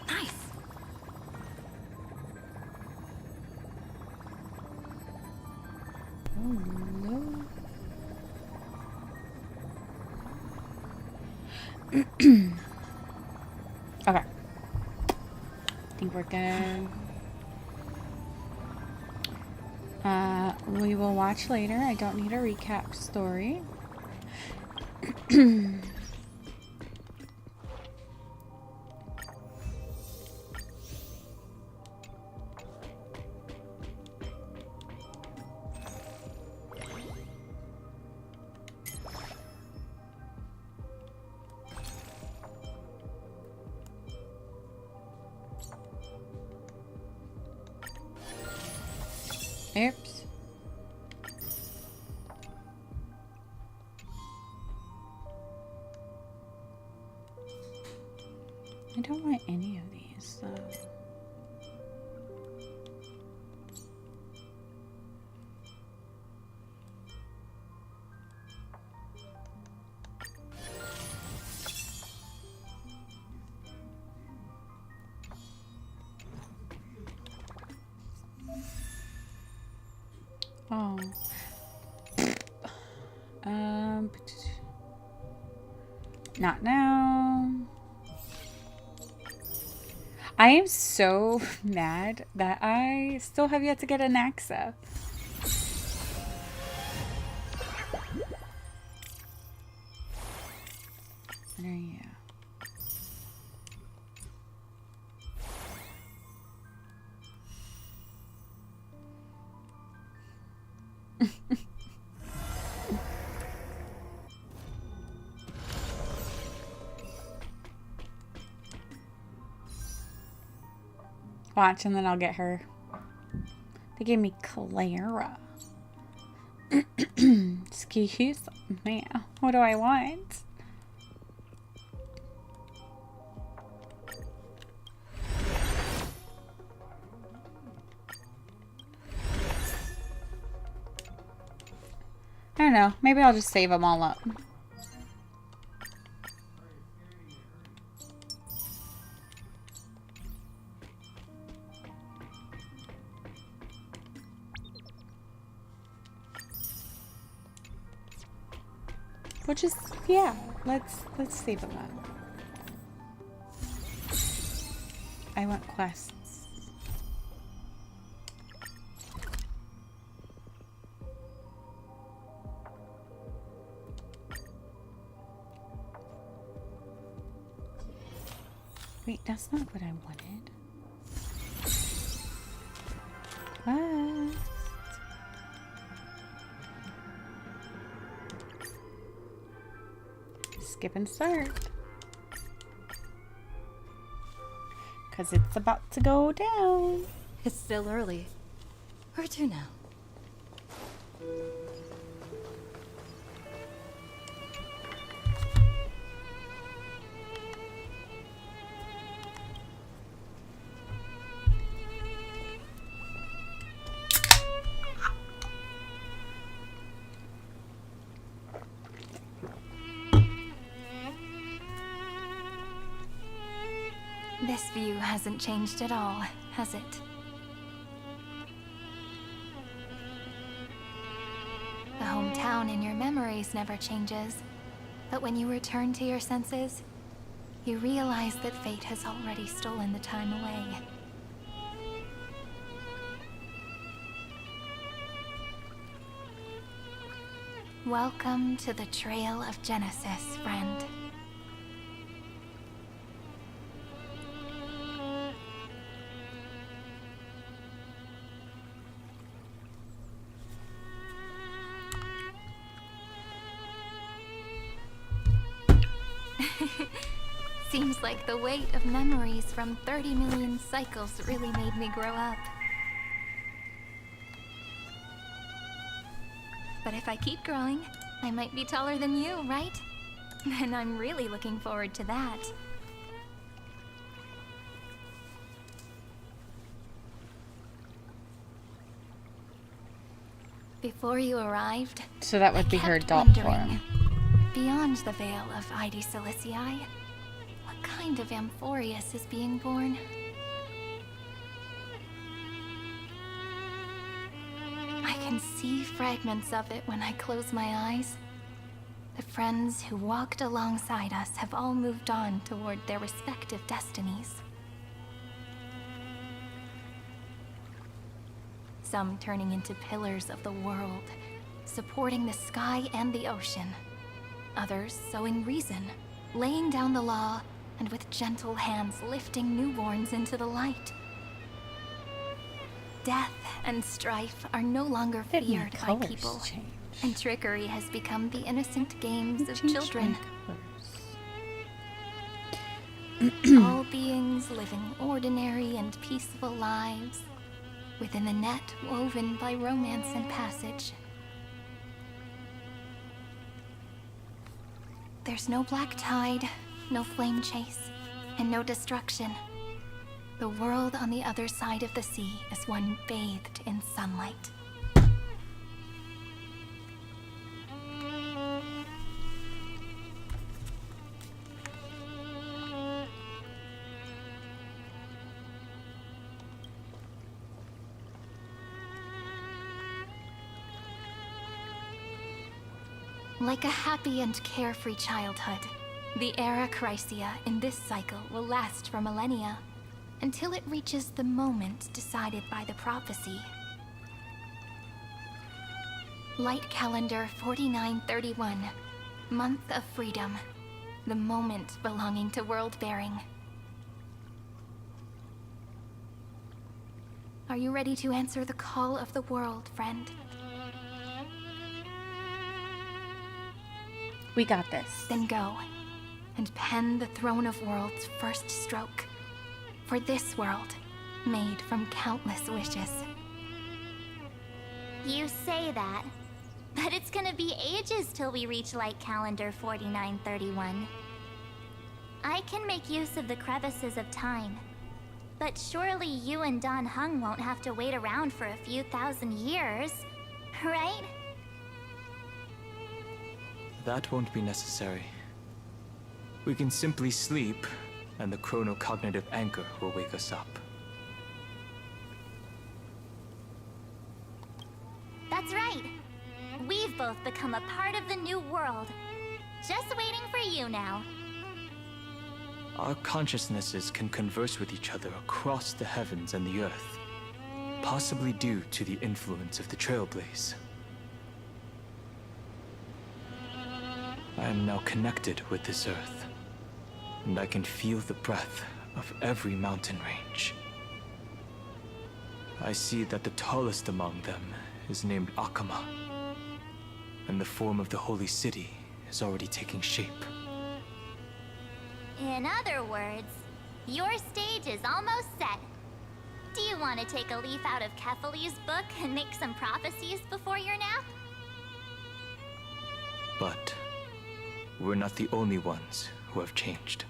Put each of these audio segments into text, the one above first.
Nice. Oh no. Okay. I think we're good. We will watch later. I don't need a recap story. Oops. I don't want any of these, though. Oh. Not now. I am so mad that I still have yet to get an Axa. What are you? Watch, and then I'll get her. They gave me Clara. Excuse me. What do I want? I don't know. Maybe I'll just save them all up. We'll just, yeah, let's save them up. I want quests. Wait, that's not what I wanted. What? Skip and start. Because it's about to go down. It's still early. Where to now? This view hasn't changed at all, has it? The hometown in your memories never changes. But when you return to your senses, you realize that fate has already stolen the time away. Welcome to the Trail of Genesis, friend. Seems like the weight of memories from 30 million cycles really made me grow up. But if I keep growing, I might be taller than you, right? And I'm really looking forward to that. Before you arrived, So that would be her kept adult wondering, form. beyond the veil of Ide Silicii. What kind of Amphorius is being born? I can see fragments of it when I close my eyes. The friends who walked alongside us have all moved on toward their respective destinies. Some turning into pillars of the world, supporting the sky and the ocean. Others sowing reason, laying down the law, and with gentle hands lifting newborns into the light. Death and strife are no longer feared by people, and trickery has become the innocent games of children. All beings living ordinary and peaceful lives, within the net woven by romance and passage. There's no black tide, no flame chase, and no destruction. The world on the other side of the sea is one bathed in sunlight. Like a happy and carefree childhood, the era Chrysia in this cycle will last for millennia, until it reaches the moment decided by the prophecy. Light calendar 4931, month of freedom, the moment belonging to world-bearing. Are you ready to answer the call of the world, friend? We got this. Then go, and pen the Throne of Worlds' first stroke. For this world, made from countless wishes. You say that, but it's gonna be ages till we reach Light Calendar 4931. I can make use of the crevices of time, but surely you and Dan Heng won't have to wait around for a few thousand years, right? That won't be necessary. We can simply sleep, and the chronocognitive anchor will wake us up. That's right. We've both become a part of the new world. Just waiting for you now. Our consciousnesses can converse with each other across the heavens and the earth, possibly due to the influence of the Trailblaze. I am now connected with this earth, and I can feel the breath of every mountain range. I see that the tallest among them is named Akama, and the form of the holy city is already taking shape. In other words, your stage is almost set. Do you want to take a leaf out of Kefali's book and make some prophecies before your nap? But we're not the only ones who have changed.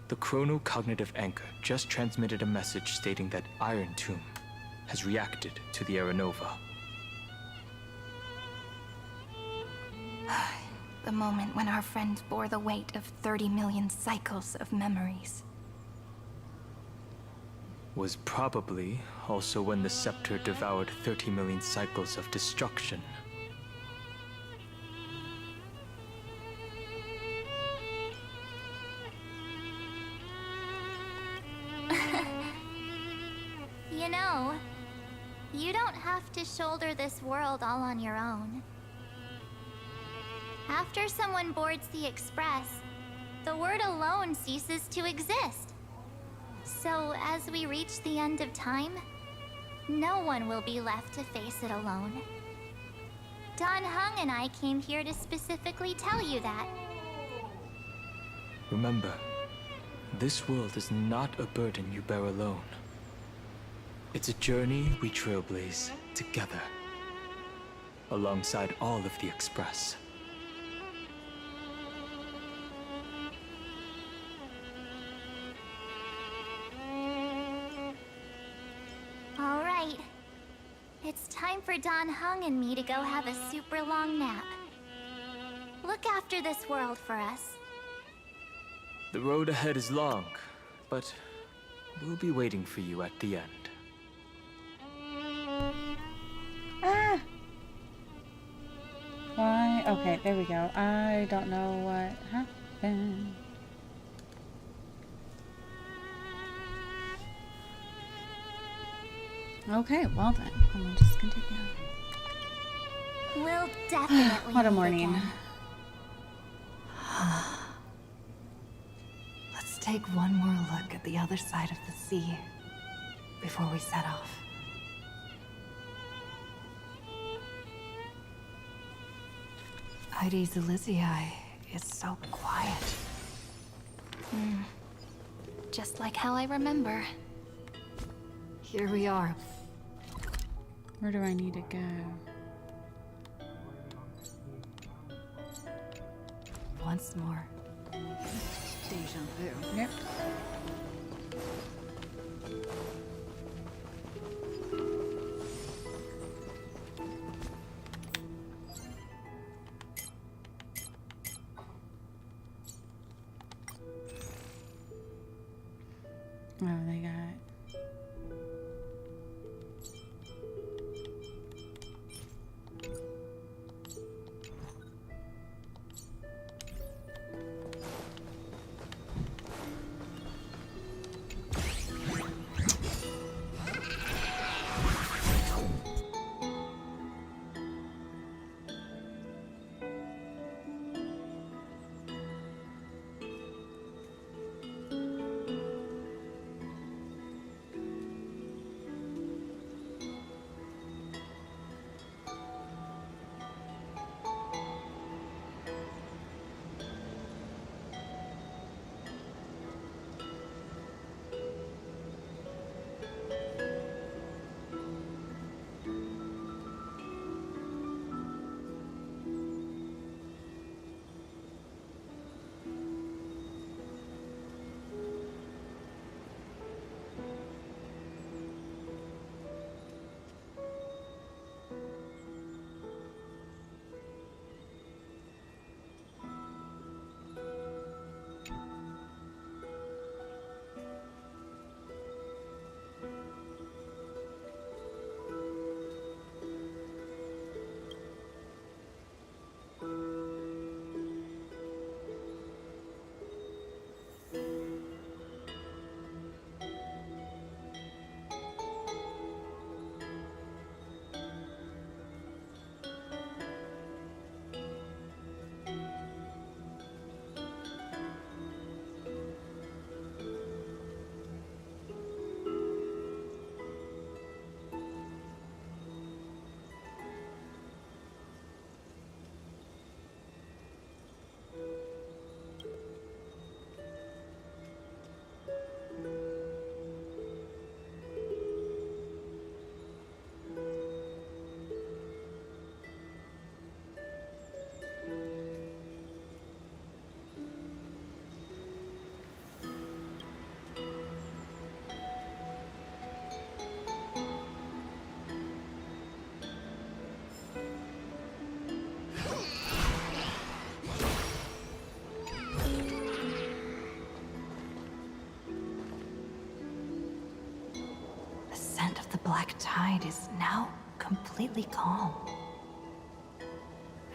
The chronocognitive anchor just transmitted a message stating that Iron Tomb has reacted to the Era Nova. The moment when our friend bore the weight of 30 million cycles of memories. Was probably also when the scepter devoured 30 million cycles of destruction. You know, you don't have to shoulder this world all on your own. After someone boards the Express, the word alone ceases to exist. So as we reach the end of time, no one will be left to face it alone. Dan Heng and I came here to specifically tell you that. Remember, this world is not a burden you bear alone. It's a journey we trailblaze together, alongside all of the Express. All right. It's time for Dan Heng and me to go have a super long nap. Look after this world for us. The road ahead is long, but we'll be waiting for you at the end. Ah! Why? Okay, there we go. I don't know what happened. Okay, well then. I'll just continue. We'll definitely What a meet morning. again. Let's take one more look at the other side of the sea before we set off. Heidi's Elysiae is so quiet. Just like how I remember. Here we are. Where do I need to go? Once more. Deja vu. Yep. Oh, they got The scent of the black tide is now completely calm.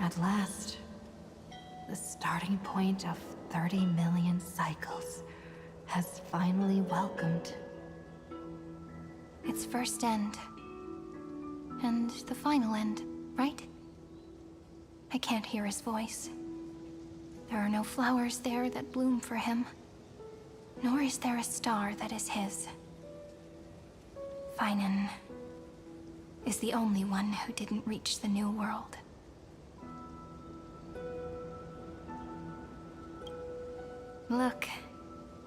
At last, the starting point of 30 million cycles has finally welcomed. Its first end. And the final end, right? I can't hear his voice. There are no flowers there that bloom for him. Nor is there a star that is his. Finan is the only one who didn't reach the new world. Look,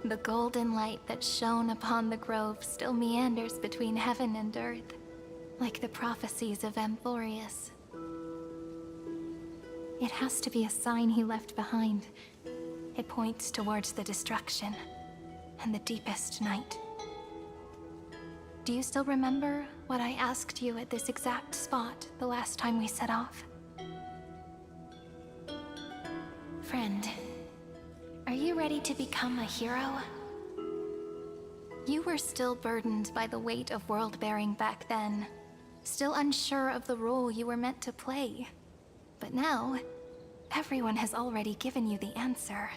the golden light that shone upon the grove still meanders between heaven and earth, like the prophecies of Amphorius. It has to be a sign he left behind. It points towards the destruction and the deepest night. Do you still remember what I asked you at this exact spot the last time we set off? Friend, are you ready to become a hero? You were still burdened by the weight of world-bearing back then, still unsure of the role you were meant to play. But now, everyone has already given you the answer.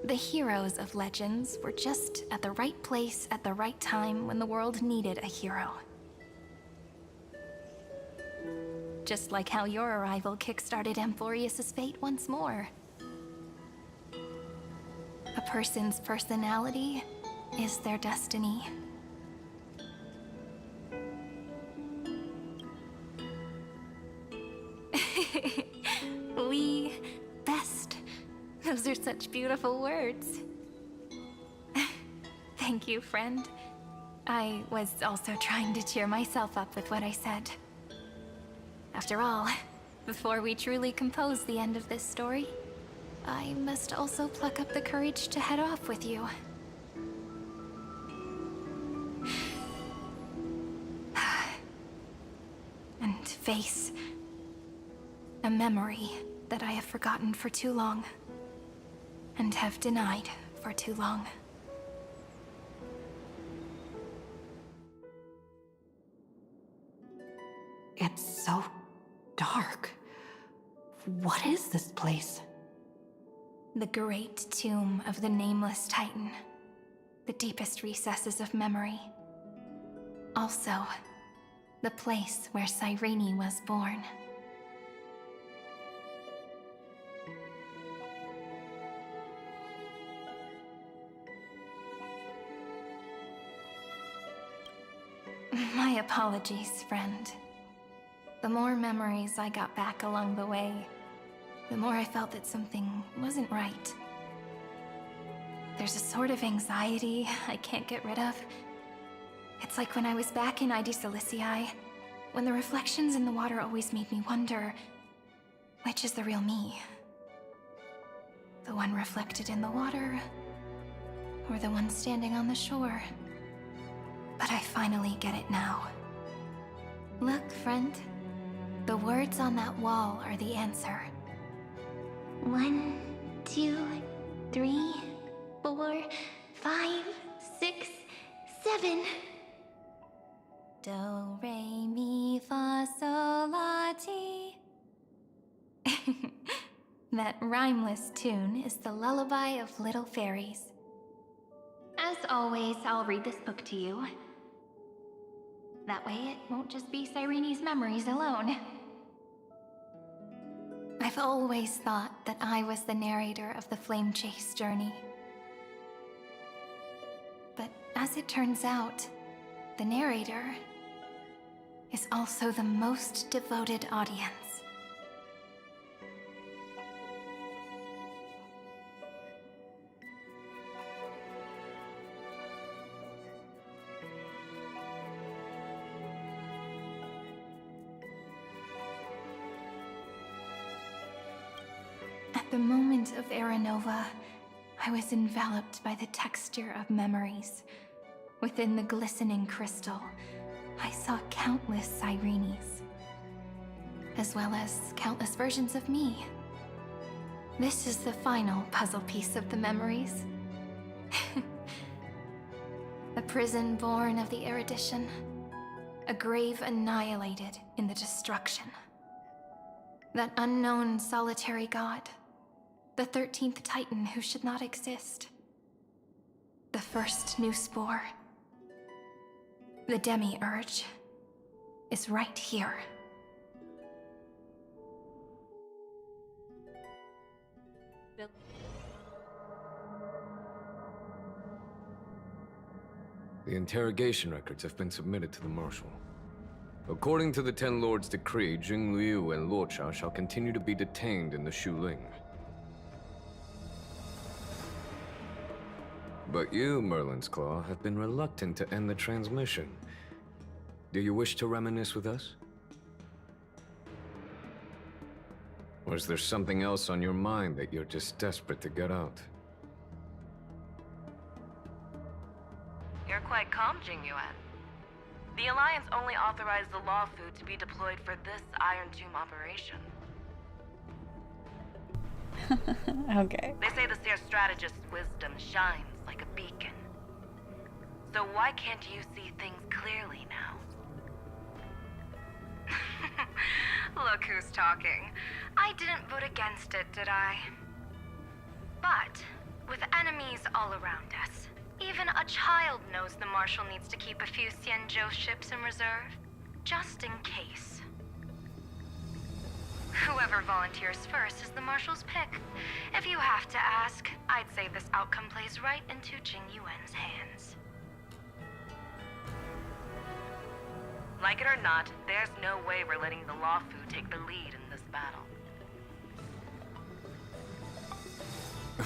The heroes of legends were just at the right place at the right time when the world needed a hero. Just like how your arrival kickstarted Amphorius' fate once more. A person's personality is their destiny. We best. Those are such beautiful words. Thank you, friend. I was also trying to cheer myself up with what I said. After all, before we truly compose the end of this story, I must also pluck up the courage to head off with you. And face a memory that I have forgotten for too long, and have denied for too long. It's so dark. What is this place? The great tomb of the nameless Titan. The deepest recesses of memory. Also, the place where Cyrene was born. My apologies, friend. The more memories I got back along the way, the more I felt that something wasn't right. There's a sort of anxiety I can't get rid of. It's like when I was back in ID Silicii, when the reflections in the water always made me wonder, which is the real me? The one reflected in the water, or the one standing on the shore? But I finally get it now. Look, friend. The words on that wall are the answer. 1, 2, 3, 4, 5, 6, 7. Do, re, mi, fa, sol, la, ti. That rhymeless tune is the lullaby of little fairies. As always, I'll read this book to you. That way it won't just be Cyrene's memories alone. I've always thought that I was the narrator of the Flame Chase journey. But as it turns out, the narrator is also the most devoted audience. At the moment of Aranova, I was enveloped by the texture of memories. Within the glistening crystal, I saw countless Cyrenes, as well as countless versions of me. This is the final puzzle piece of the memories. A prison born of the erudition, a grave annihilated in the destruction. That unknown solitary god, the 13th Titan who should not exist. The first new spore. The demiurge is right here. The interrogation records have been submitted to the Marshal. According to the Ten Lords' decree, Jing Liu and Luocha shall continue to be detained in the Shuling. But you, Merlin's Claw, have been reluctant to end the transmission. Do you wish to reminisce with us? Or is there something else on your mind that you're just desperate to get out? You're quite calm, Jingyuan. The Alliance only authorized the Law Food to be deployed for this Iron Tomb operation. Okay. They say the seer strategist's wisdom shines like a beacon. So why can't you see things clearly now? Look who's talking. I didn't vote against it, did I? But, with enemies all around us, even a child knows the Marshal needs to keep a few Xianzhou ships in reserve, just in case. Whoever volunteers first is the Marshal's pick. If you have to ask, I'd say this outcome plays right into Jing Yuan's hands. Like it or not, there's no way we're letting the Luofu take the lead in this battle.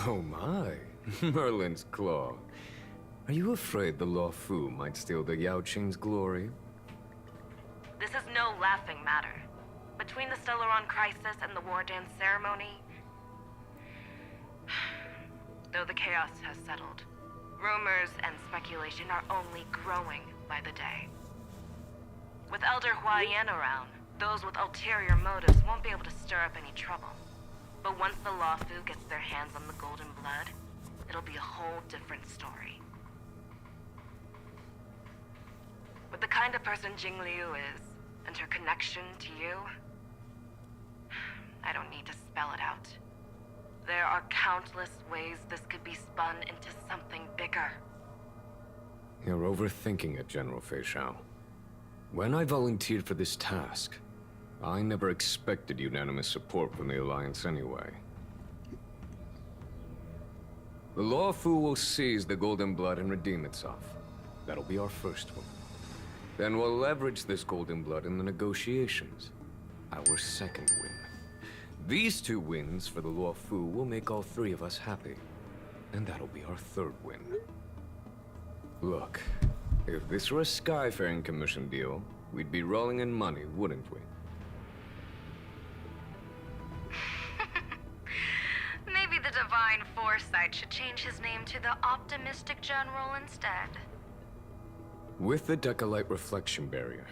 Oh my, Merlin's Claw. Are you afraid the Luofu might steal the Yao Qing's glory? This is no laughing matter. Between the Stellaron crisis and the war dance ceremony, though the chaos has settled, rumors and speculation are only growing by the day. With Elder Huaiyan around, those with ulterior motives won't be able to stir up any trouble. But once the Luofu gets their hands on the golden blood, it'll be a whole different story. With the kind of person Jing Liu is, and her connection to you, I don't need to spell it out. There are countless ways this could be spun into something bigger. You're overthinking it, General Fei Shao. When I volunteered for this task, I never expected unanimous support from the Alliance anyway. The Luofu will seize the Golden Blood and redeem itself. That'll be our first one. Then we'll leverage this Golden Blood in the negotiations. Our second win. These 2 wins for the Luofu will make all 3 of us happy. And that'll be our third win. Look, if this were a Skyfaring Commission deal, we'd be rolling in money, wouldn't we? Maybe the Divine Foresight should change his name to the Optimistic General instead. With the Decalite Reflection Barrier,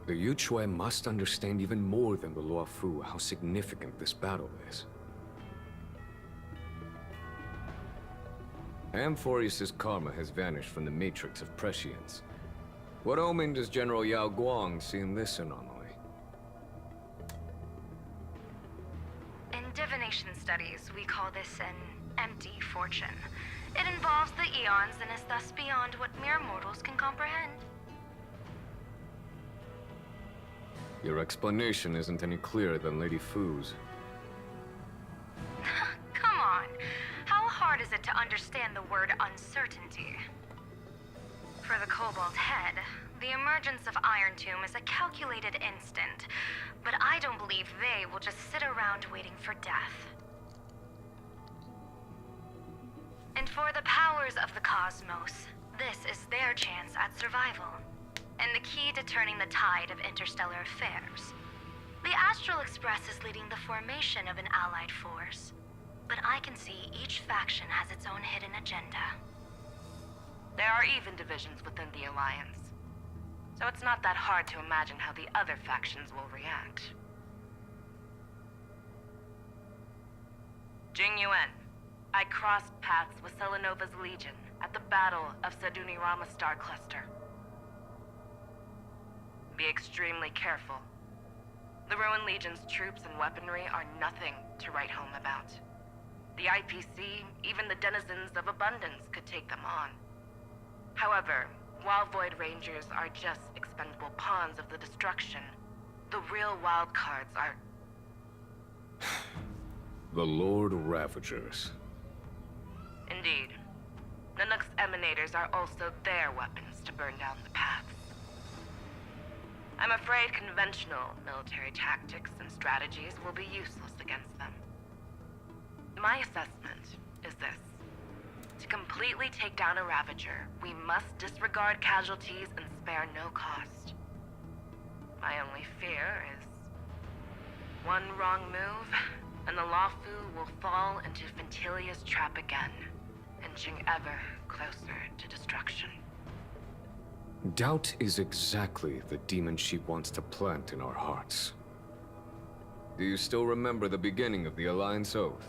the Yuchuan must understand even more than the Luofu how significant this battle is. Amphorius' karma has vanished from the matrix of prescience. What omen does General Yao Guang see in this anomaly? In divination studies, we call this an empty fortune. It involves the eons and is thus beyond what mere mortals can comprehend. Your explanation isn't any clearer than Lady Fu's. Come on. How hard is it to understand the word uncertainty? For the Cobalt Head, the emergence of Iron Tomb is a calculated instant, but I don't believe they will just sit around waiting for death. And for the powers of the cosmos, this is their chance at survival, and the key to turning the tide of interstellar affairs. The Astral Express is leading the formation of an allied force, but I can see each faction has its own hidden agenda. There are even divisions within the Alliance, so it's not that hard to imagine how the other factions will react. Jing Yuan, I crossed paths with Selenova's Legion at the Battle of Sadunirama Star Cluster. Be extremely careful. The Ruined Legion's troops and weaponry are nothing to write home about. The IPC, even the denizens of Abundance, could take them on. However, while Void Rangers are just expendable pawns of the destruction, the real wild cards are... The Lord Ravagers. Indeed. Nanook's emanators are also their weapons to burn down the paths. I'm afraid conventional military tactics and strategies will be useless against them. My assessment is this. To completely take down a Ravager, we must disregard casualties and spare no cost. My only fear is one wrong move, and the Luofu will fall into Ventilia's trap again, inching ever closer to destruction. Doubt is exactly the demon she wants to plant in our hearts. Do you still remember the beginning of the Alliance Oath?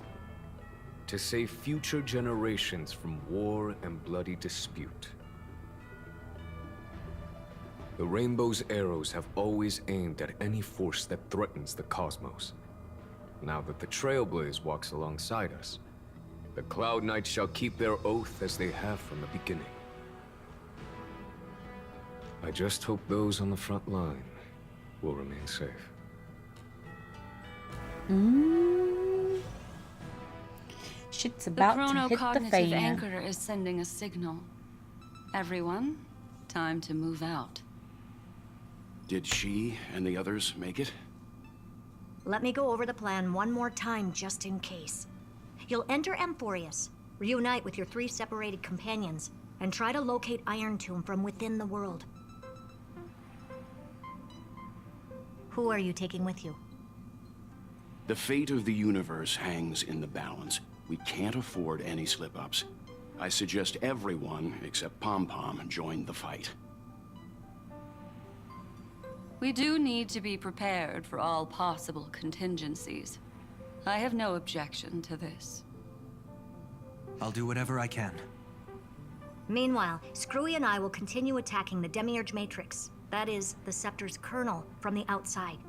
to save future generations from war and bloody dispute. The Rainbow's arrows have always aimed at any force that threatens the cosmos. Now that the Trailblaze walks alongside us, the Cloud Knights shall keep their oath as they have from the beginning. I just hope those on the front line will remain safe. Shit's about to hit the chronocognitive fan. anchor is sending a signal. Everyone, time to move out. Did she and the others make it? Let me go over the plan one more time, just in case. You'll enter Amphorius, reunite with your 3 separated companions, and try to locate Iron Tomb from within the world. Who are you taking with you? The fate of the universe hangs in the balance. We can't afford any slip-ups. I suggest everyone, except Pom-Pom, join the fight. We do need to be prepared for all possible contingencies. I have no objection to this. I'll do whatever I can. Meanwhile, Screwy and I will continue attacking the Demiurge Matrix. That is, the Scepter's kernel, from the outside.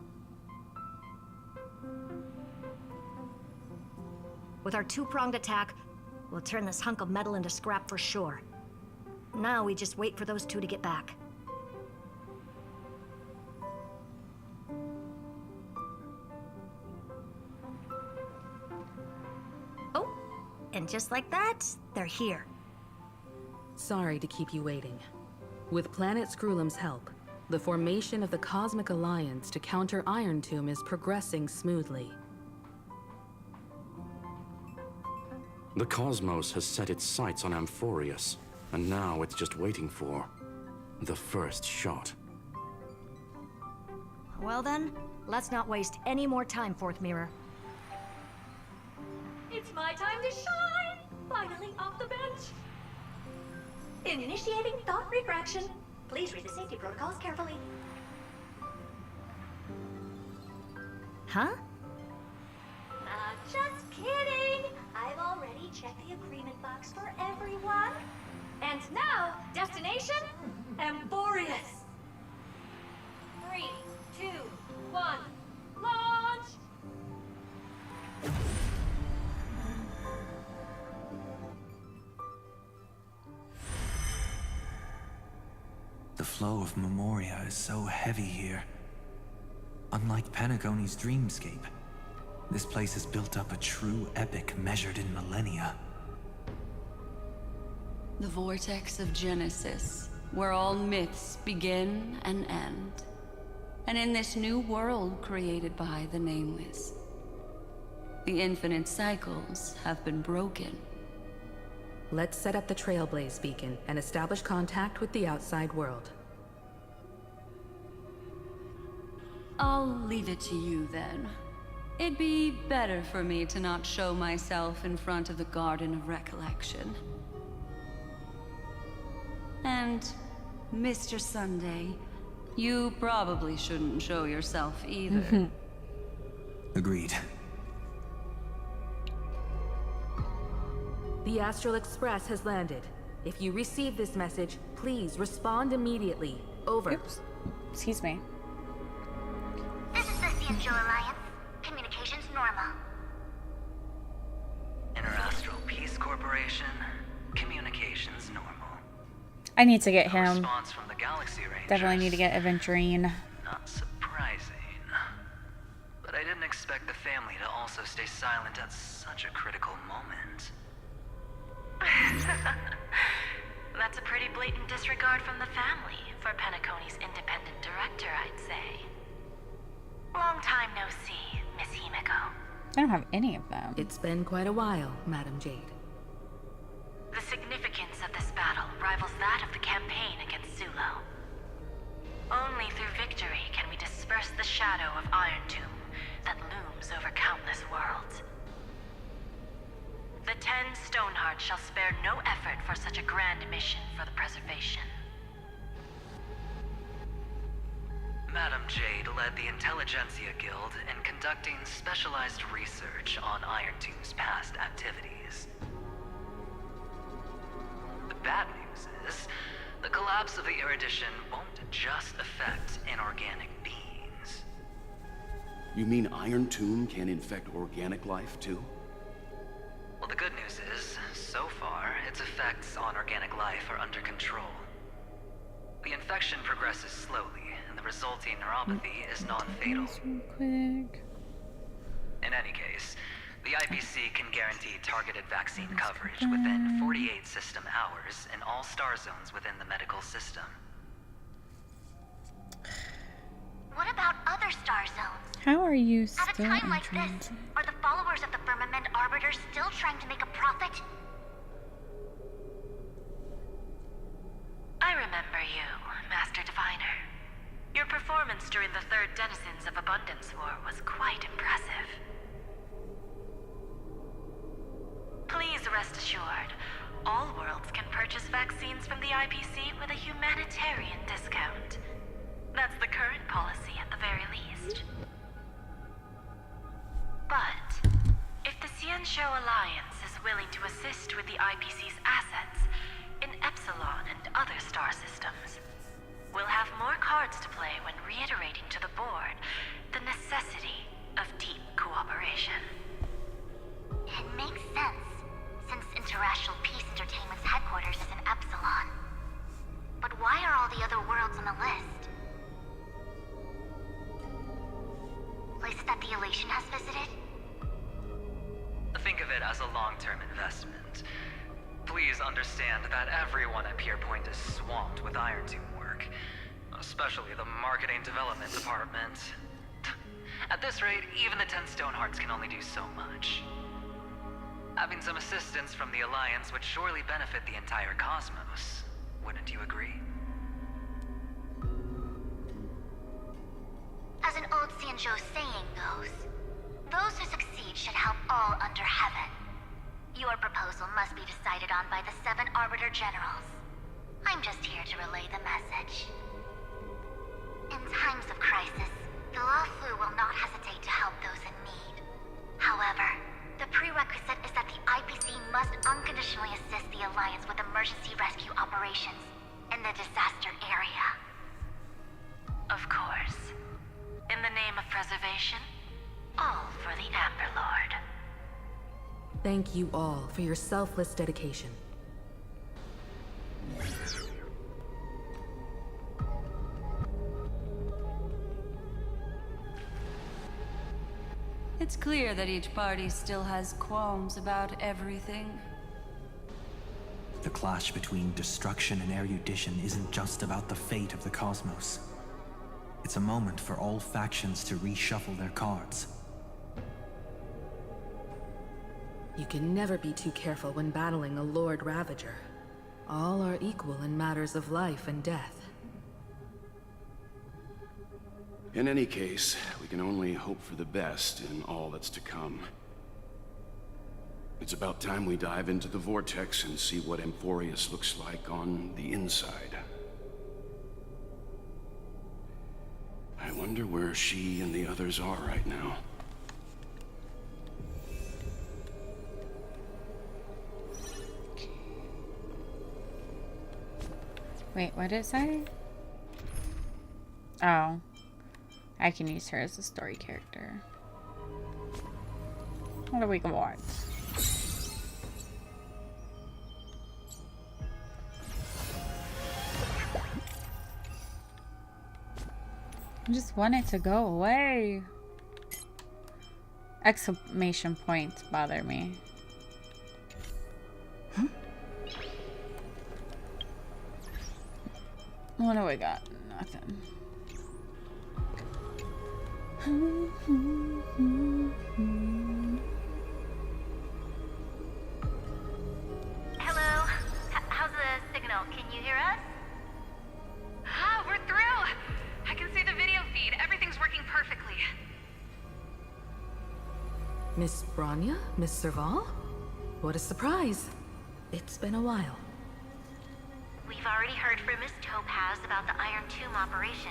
With our 2-pronged attack, we'll turn this hunk of metal into scrap for sure. Now we just wait for those 2 to get back. Oh, and just like that, they're here. Sorry to keep you waiting. With Planet Screwlum's help, the formation of the Cosmic Alliance to counter Iron Tomb is progressing smoothly. The cosmos has set its sights on Amphorius, and now it's just waiting for the first shot. Well then, let's not waste any more time, Fourth Mirror. It's my time to shine! Finally off the bench! Initiating thought refraction. Please read the safety protocols carefully. Huh? Just kidding! I've already checked the agreement box for everyone. And now, destination? Amphorius! 3, 2, 1, launch! The flow of Memoria is so heavy here. Unlike Penacony's dreamscape, this place has built up a true epic measured in millennia. The vortex of Genesis, where all myths begin and end. And in this new world created by the Nameless, the infinite cycles have been broken. Let's set up the Trailblaze beacon and establish contact with the outside world. I'll leave it to you then. It'd be better for me to not show myself in front of the Garden of Recollection. And, Mr. Sunday, you probably shouldn't show yourself either. Agreed. The Astral Express has landed. If you receive this message, please respond immediately. Over. Oops. Excuse me. This is the Cienjo Alliance. Communications normal. Interastral Peace Corporation. Communications normal. I need to get No him. response from the Galaxy Rangers. Definitely need to get Aventurine. Not surprising. But I didn't expect the family to also stay silent at such a critical moment. That's a pretty blatant disregard from the family for Penacony's independent director, I'd say. Long time no see, Miss Himiko. I don't have any of them. It's been quite a while, Madam Jade. The significance of this battle rivals that of the campaign against Zulo. Only through victory can we disperse the shadow of Iron Tomb that looms over countless worlds. The 10 Stonehearts shall spare no effort for such a grand mission for the preservation. Madam Jade led the Intelligentsia Guild in conducting specialized research on Iron Tomb's past activities. collapse of the erudition won't just affect inorganic beings. You mean Iron Tomb can infect organic life, too? Well, the good news is, so far, its effects on organic life are under control. The infection progresses slowly, and the resulting neuropathy is non-fatal. Quick. In any case, the IPC can guarantee targeted vaccine coverage within 48 system hours in all star zones within the medical system. What about other star zones? How are you At a still time in like this, transit? are the followers of the Firmament Arbiters still trying to make a profit? I remember you, Master Diviner. Your performance during the Third Denizens of Abundance War was quite impressive. Please rest assured, all worlds can purchase vaccines from the IPC with a humanitarian discount. That's the current policy at the very least. But, if the Xianzhou Alliance is willing to assist with the IPC's assets in Epsilon and other star systems, we'll have more cards to play when reiterating to the board the necessity of deep cooperation. It makes sense, since Interracial Peace Entertainment's headquarters is in Epsilon. But why are all the other worlds on the list? Places that the Elation has visited? Think of it as a long-term investment. Please understand that everyone at Pierpoint is swamped with Iron Tomb work, especially the marketing development department. At this rate, even the 10 Stonehearts can only do so much. Having some assistance from the Alliance would surely benefit the entire cosmos. Wouldn't you agree? As an old Xianzhou saying goes, those who succeed should help all under heaven. Your proposal must be decided on by the 7 Arbiter Generals. I'm just here to relay the message. In times of crisis, the Luofu will not hesitate to help those in need. However, the prerequisite is that the IPC must unconditionally assist the Alliance with emergency rescue operations in the disaster area. Of course. In the name of preservation, all for the Amber Lord. Thank you all for your selfless dedication. It's clear that each party still has qualms about everything. The clash between destruction and erudition isn't just about the fate of the cosmos. It's a moment for all factions to reshuffle their cards. You can never be too careful when battling a Lord Ravager. All are equal in matters of life and death. In any case, we can only hope for the best in all that's to come. It's about time we dive into the vortex and see what Amphorius looks like on the inside. I wonder where she and the others are right now. Wait, what did it say? Oh. I can use her as a story character. What do we watch? I just want it to go away. Exclamation points bother me. What do we got? Nothing. Hello? How's the signal? Can you hear us? Ah, we're through! I can see the video feed. Everything's working perfectly. Miss Branya? Miss Serval? What a surprise. It's been a while. We've already heard from Miss Topaz about the Iron Tomb operation.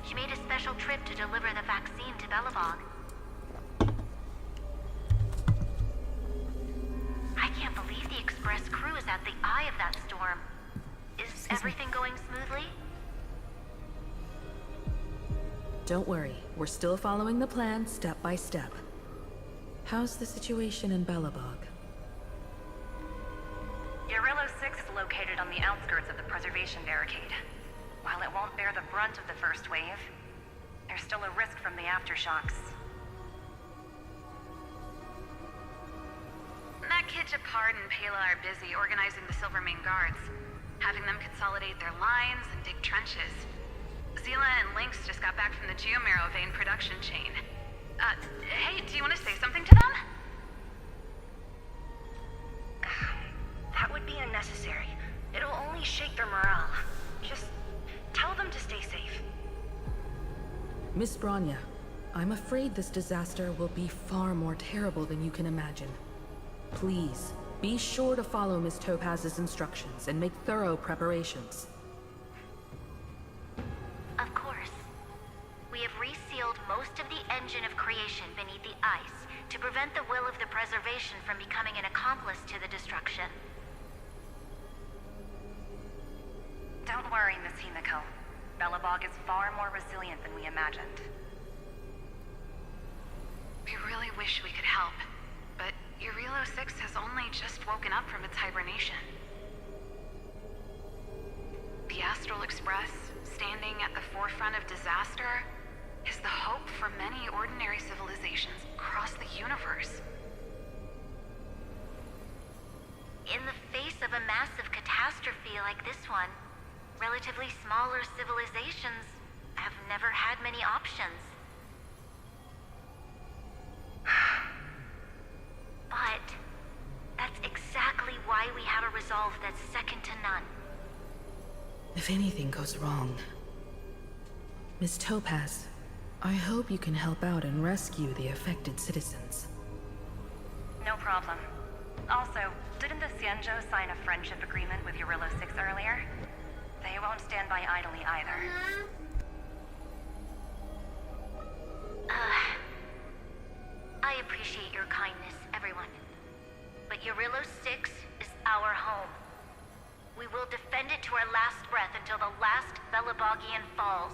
She made a special trip to deliver the vaccine to Belobog. I can't believe the Express crew is at the eye of that storm. Is everything going smoothly? Don't worry, we're still following the plan step by step. How's the situation in Belobog? Urillo 6 is located on the outskirts of the preservation barricade. While it won't bear the brunt of the first wave, there's still a risk from the aftershocks. That kid Japard and Pela are busy organizing the Silvermane Guards, having them consolidate their lines and dig trenches. Zila and Lynx just got back from the Geomarrow vein production chain. Hey, do you want to say something to them? That would be unnecessary. It'll only shake their morale. Just tell them to stay safe. Miss Bronya, I'm afraid this disaster will be far more terrible than you can imagine. Please, be sure to follow Miss Topaz's instructions and make thorough preparations. Of course. We have resealed most of the engine of creation beneath the ice to prevent the will of the preservation from becoming an accomplice to the destruction. Don't worry, Miss Himiko. Belobog is far more resilient than we imagined. We really wish we could help, but Urillo 6 has only just woken up from its hibernation. The Astral Express, standing at the forefront of disaster, is the hope for many ordinary civilizations across the universe. In the face of a massive catastrophe like this one, relatively smaller civilizations have never had many options. But that's exactly why we have a resolve that's second to none. If anything goes wrong... Miss Topaz, I hope you can help out and rescue the affected citizens. No problem. Also, didn't the Xianzhou sign a friendship agreement with Urillo 6 earlier? They won't stand by idly either. I appreciate your kindness, everyone. But Urillo 6 is our home. We will defend it to our last breath until the last Belobogian falls.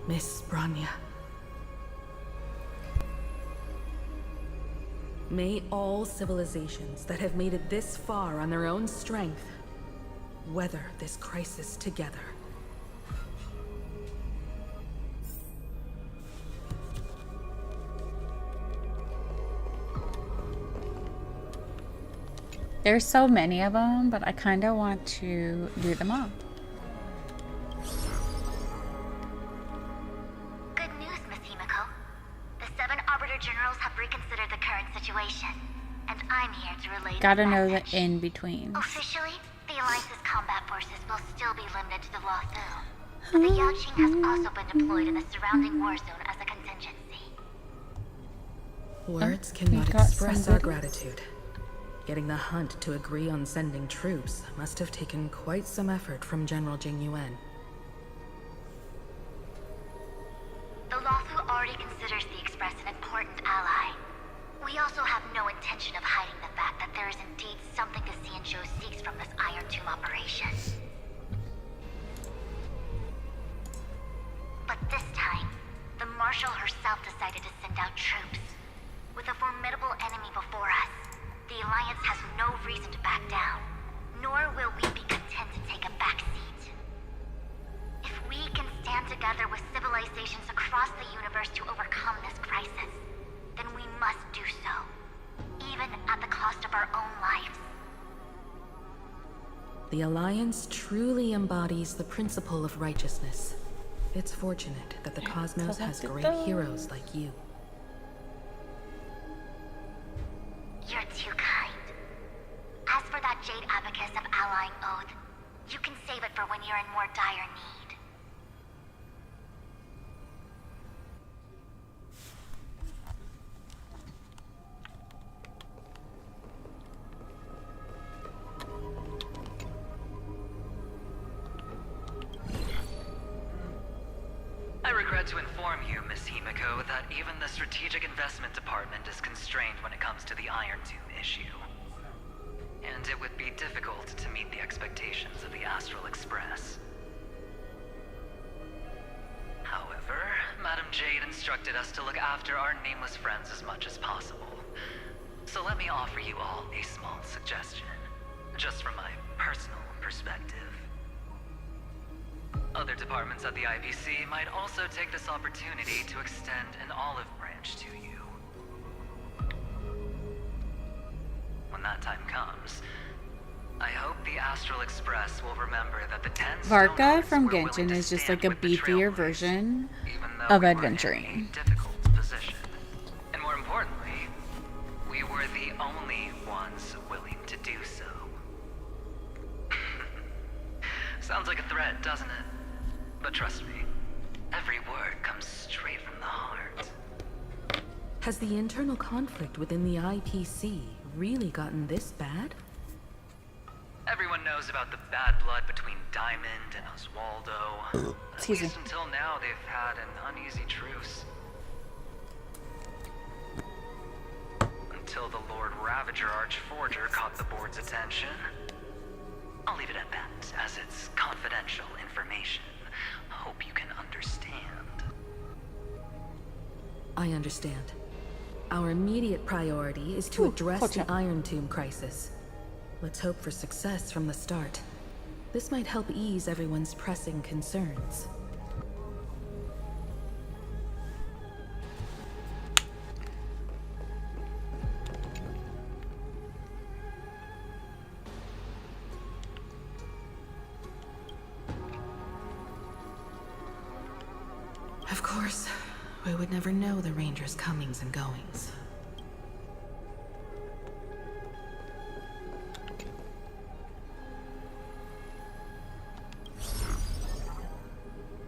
Miss Bronya. May all civilizations that have made it this far on their own strength weather this crisis together. There's so many of them, but I kind of want to do them all. Good news, Miss Himiko. The 7 Arbiter Generals have reconsidered the current situation, and I'm here to relay Gotta the know the message. in-betweens. Officially, the Alliance's combat forces will still be limited to the Luofu, but the Yaqing has also been deployed in the surrounding war zone as a contingency. Words cannot express our gratitude. Getting the Hunt to agree on sending troops must have taken quite some effort from General Jing Yuan. The Luofu already considers the Express an important ally. We also have no intention of hiding the fact that there is indeed something the Xianzhou seeks from this Iron Tomb operation. But this time, the Marshal herself decided to send out troops. With a formidable enemy before us, the Alliance has no reason to back down, nor will we be content to take a back seat. If we can stand together with civilizations across the universe to overcome this crisis, then we must do so, even at the cost of our own lives. The Alliance truly embodies the principle of righteousness. It's fortunate that the cosmos has great heroes like you. You're too kind. As for that Jade Abacus of Allying Oath, you can save it for when you're in more dire need. I regret to inform you, Miss Himiko, that even the Strategic Investment Department is constrained when it comes to the Iron Tomb issue. and it would be difficult to meet the expectations of the Astral Express. However, Madam Jade instructed us to look after our nameless friends as much as possible. So let me offer you all a small suggestion, just from my personal perspective. Other departments at the IPC might also take this opportunity to extend an olive branch to you. When that time comes, I hope the Astral Express will remember that the 10 Varka from Genshin is just like a beefier version of adventuring. difficult position. And more importantly, we were the only ones willing to do so. Sounds like a threat, doesn't it? But trust me, every word comes straight from the heart. Has the internal conflict within the IPC really gotten this bad? Everyone knows about the bad blood between Diamond and Oswaldo. Excuse me. At least until now, they've had an uneasy truce. Until the Lord Ravager Archforger caught the board's attention. I'll leave it at that, as it's confidential information. Hope you can understand. I understand. Our immediate priority is to address the Iron Tomb crisis. Let's hope for success from the start. This might help ease everyone's pressing concerns. Of course, we would never know the Ranger's comings and goings.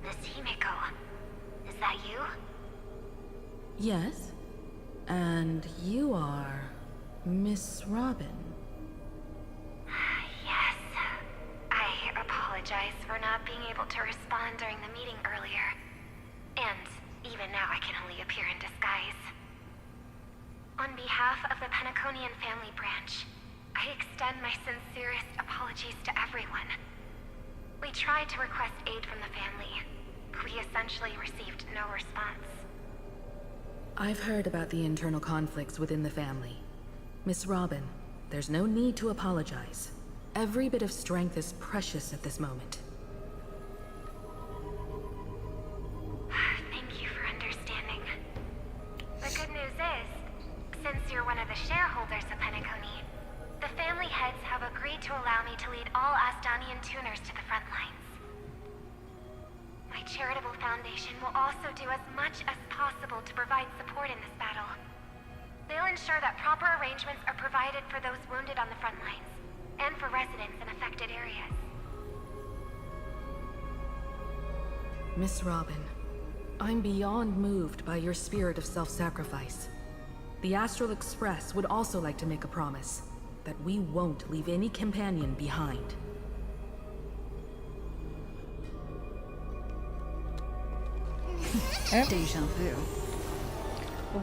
Miss Himeko, is that you? Yes? And you are Miss Robin. Yes. I apologize for not being able to respond during the meeting earlier. And even now I can only appear in disguise. On behalf of the Penaconian family branch, I extend my sincerest apologies to everyone. We tried to request aid from the family. We essentially received no response. I've heard about the internal conflicts within the family. Miss Robin, there's no need to apologize. Every bit of strength is precious at this moment. Thank you for understanding. The good news is, since you're one of the shareholders of Penacony, the family heads have agreed to allow me to lead all Astonian tuners to the front lines. My charitable foundation will also do as much as possible to provide support in this battle. They'll ensure that proper arrangements are provided for those wounded on the front lines, and for residents in affected areas. Miss Robin, I'm beyond moved by your spirit of self-sacrifice. The Astral Express would also like to make a promise that we won't leave any companion behind. Deja vu.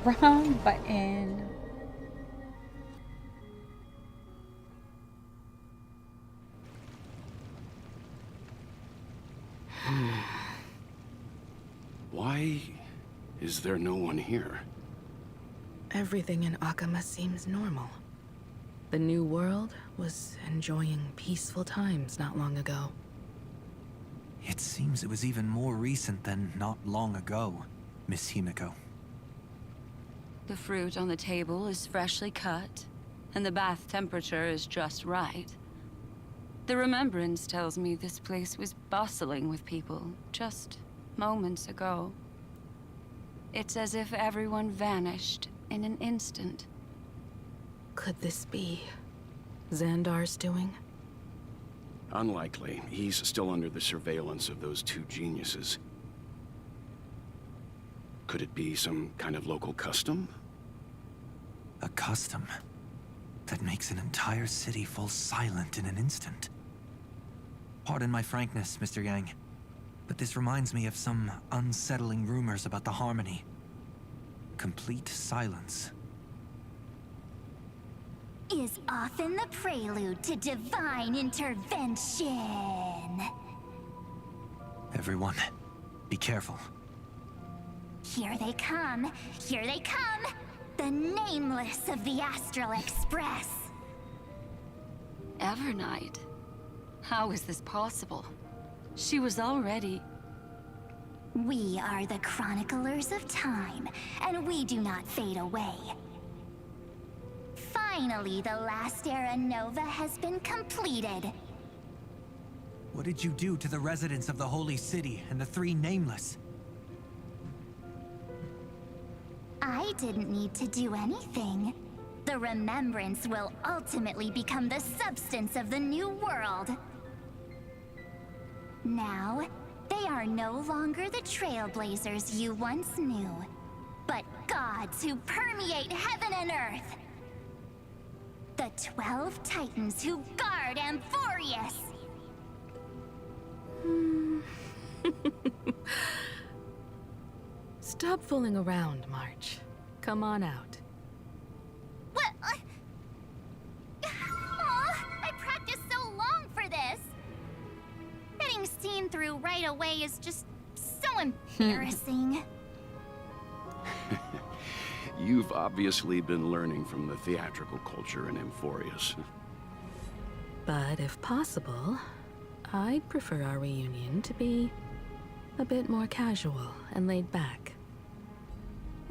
Wrong button. Why is there no one here? Everything in Akama seems normal. The New World was enjoying peaceful times not long ago. It seems it was even more recent than not long ago, Miss Himeko. The fruit on the table is freshly cut, and the bath temperature is just right. The remembrance tells me this place was bustling with people just moments ago. It's as if everyone vanished in an instant. Could this be Xandar's doing? Unlikely. He's still under the surveillance of those two geniuses. Could it be some kind of local custom? A custom that makes an entire city fall silent in an instant. Pardon my frankness, Mr. Yang, but this reminds me of some unsettling rumors about the Harmony. Complete silence. is often the prelude to divine intervention. Everyone, be careful. Here they come! Here they come! The Nameless of the Astral Express! Evernight? How is this possible? She was already... We are the Chroniclers of Time, and we do not fade away. Finally, the last era Nova has been completed. What did you do to the residents of the Holy City and the three Nameless? I didn't need to do anything. The remembrance will ultimately become the substance of the new world. Now, they are no longer the trailblazers you once knew, but gods who permeate heaven and earth. The 12 Titans who guard Amphorius. Stop fooling around, March. Come on out. What? I practiced so long for this. Getting seen through right away is just so embarrassing. You've obviously been learning from the theatrical culture in Amphorius. But if possible, I'd prefer our reunion to be a bit more casual and laid back.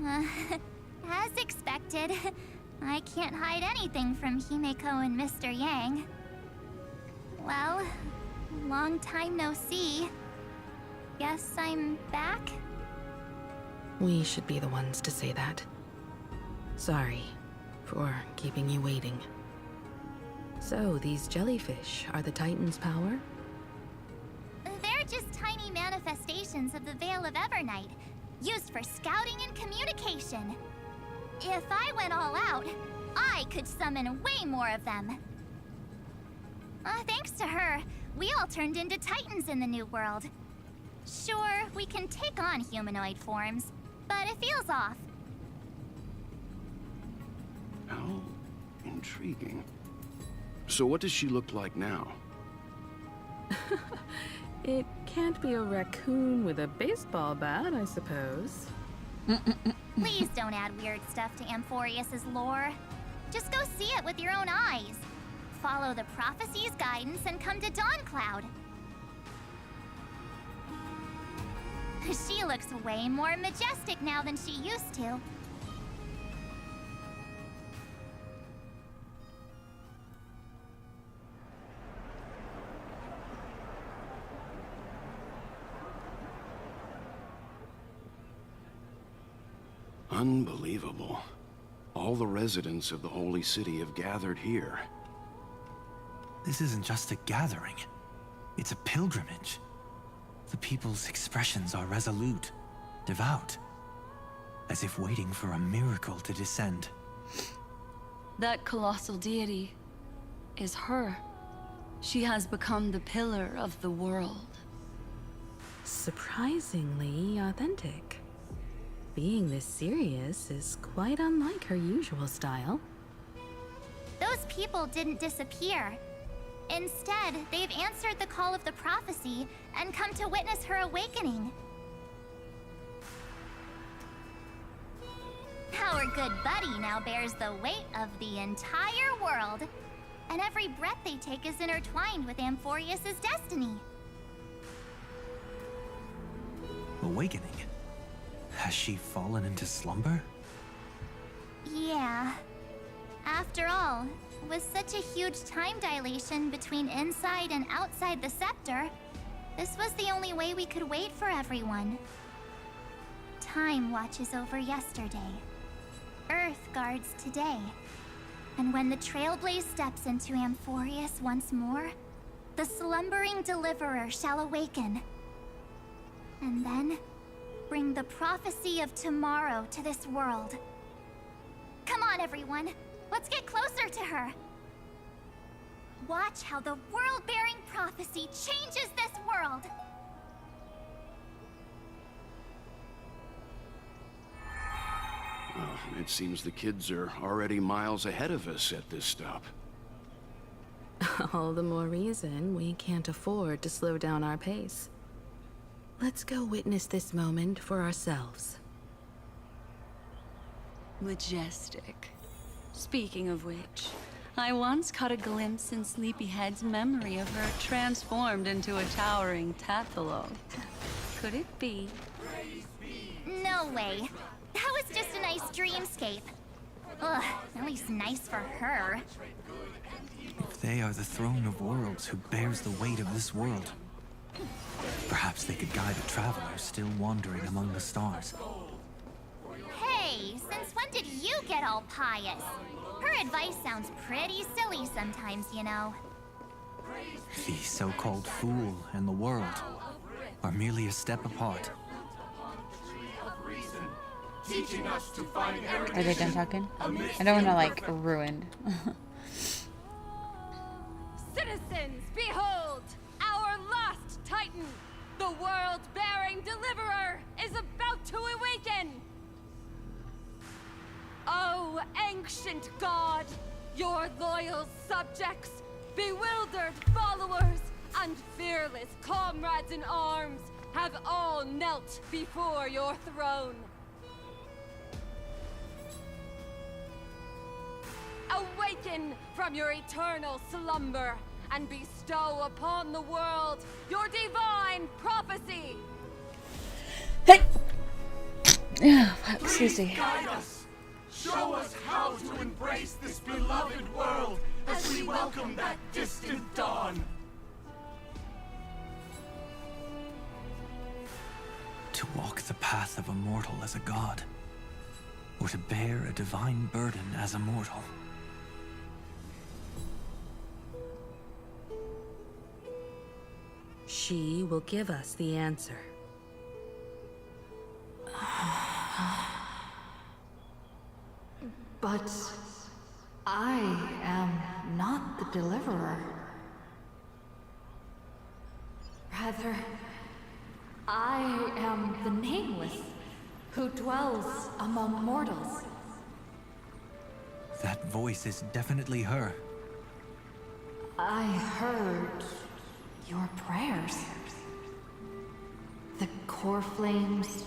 As expected, I can't hide anything from Himeko and Mr. Yang. Well, long time no see. Guess I'm back? We should be the ones to say that. Sorry for keeping you waiting. So, these jellyfish are the Titan's power? They're just tiny manifestations of the Veil of Evernight, used for scouting and communication. If I went all out, I could summon way more of them. Thanks to her, we all turned into Titans in the New World. Sure, we can take on humanoid forms, but it feels off. How intriguing. So what does she look like now? It can't be a raccoon with a baseball bat, I suppose. Please don't add weird stuff to Amphorius's lore. Just go see it with your own eyes. Follow the prophecy's guidance and come to Dawncloud. She looks way more majestic now than she used to. Unbelievable. All the residents of the Holy City have gathered here. This isn't just a gathering. It's a pilgrimage. The people's expressions are resolute, devout, as if waiting for a miracle to descend. That colossal deity is her. She has become the pillar of the world. Surprisingly authentic. Being this serious is quite unlike her usual style. Those people didn't disappear. Instead, they've answered the call of the prophecy and come to witness her awakening. Our good buddy now bears the weight of the entire world, and every breath they take is intertwined with Amphorius's destiny. Awakening? Has she fallen into slumber? Yeah. After all, with such a huge time dilation between inside and outside the scepter, this was the only way we could wait for everyone. Time watches over yesterday. Earth guards today. And when the Trailblaze steps into Amphorius once more, the slumbering deliverer shall awaken. And then, bring the prophecy of tomorrow to this world. Come on, everyone. Let's get closer to her. Watch how the world-bearing prophecy changes this world. Well, it seems the kids are already miles ahead of us at this stop. All the more reason we can't afford to slow down our pace. Let's go witness this moment for ourselves. Majestic. Speaking of which, I once caught a glimpse in Sleepyhead's memory of her transformed into a towering Tathalog. Could it be? No way. That was just a nice dreamscape. Ugh, at least nice for her. If they are the throne of worlds who bears the weight of this world, perhaps they could guide a traveler still wandering among the stars. Hey, since when did you get all pious? Her advice sounds pretty silly sometimes, you know. The so-called fool and the world are merely a step apart. Are they done talking? I don't want to, like, ruin. Citizens, behold! Our last Titan, the world-bearing deliverer, is about to awaken! Oh, ancient god, your loyal subjects, bewildered followers, and fearless comrades in arms have all knelt before your throne. Awaken from your eternal slumber and bestow upon the world your divine prophecy. Hey! Excuse me. Guide us. Show us how to embrace this beloved world as we welcome that distant dawn. To walk the path of a mortal as a god, or to bear a divine burden as a mortal. She will give us the answer. But I am not the deliverer. Rather, I am the nameless who dwells among mortals. That voice is definitely her. I heard your prayers. The core flames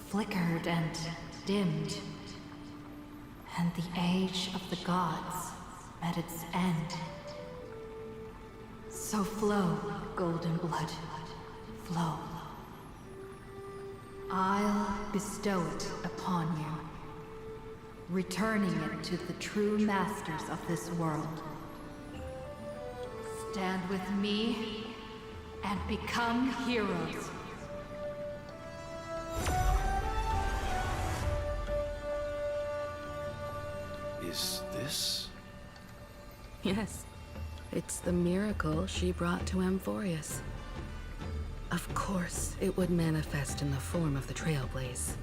flickered and dimmed, and the age of the gods met its end. So flow, golden blood, flow. I'll bestow it upon you, returning it to the true masters of this world. Stand with me and become heroes. Is this? Yes, it's the miracle she brought to Amphorius. Of course, it would manifest in the form of the Trailblaze.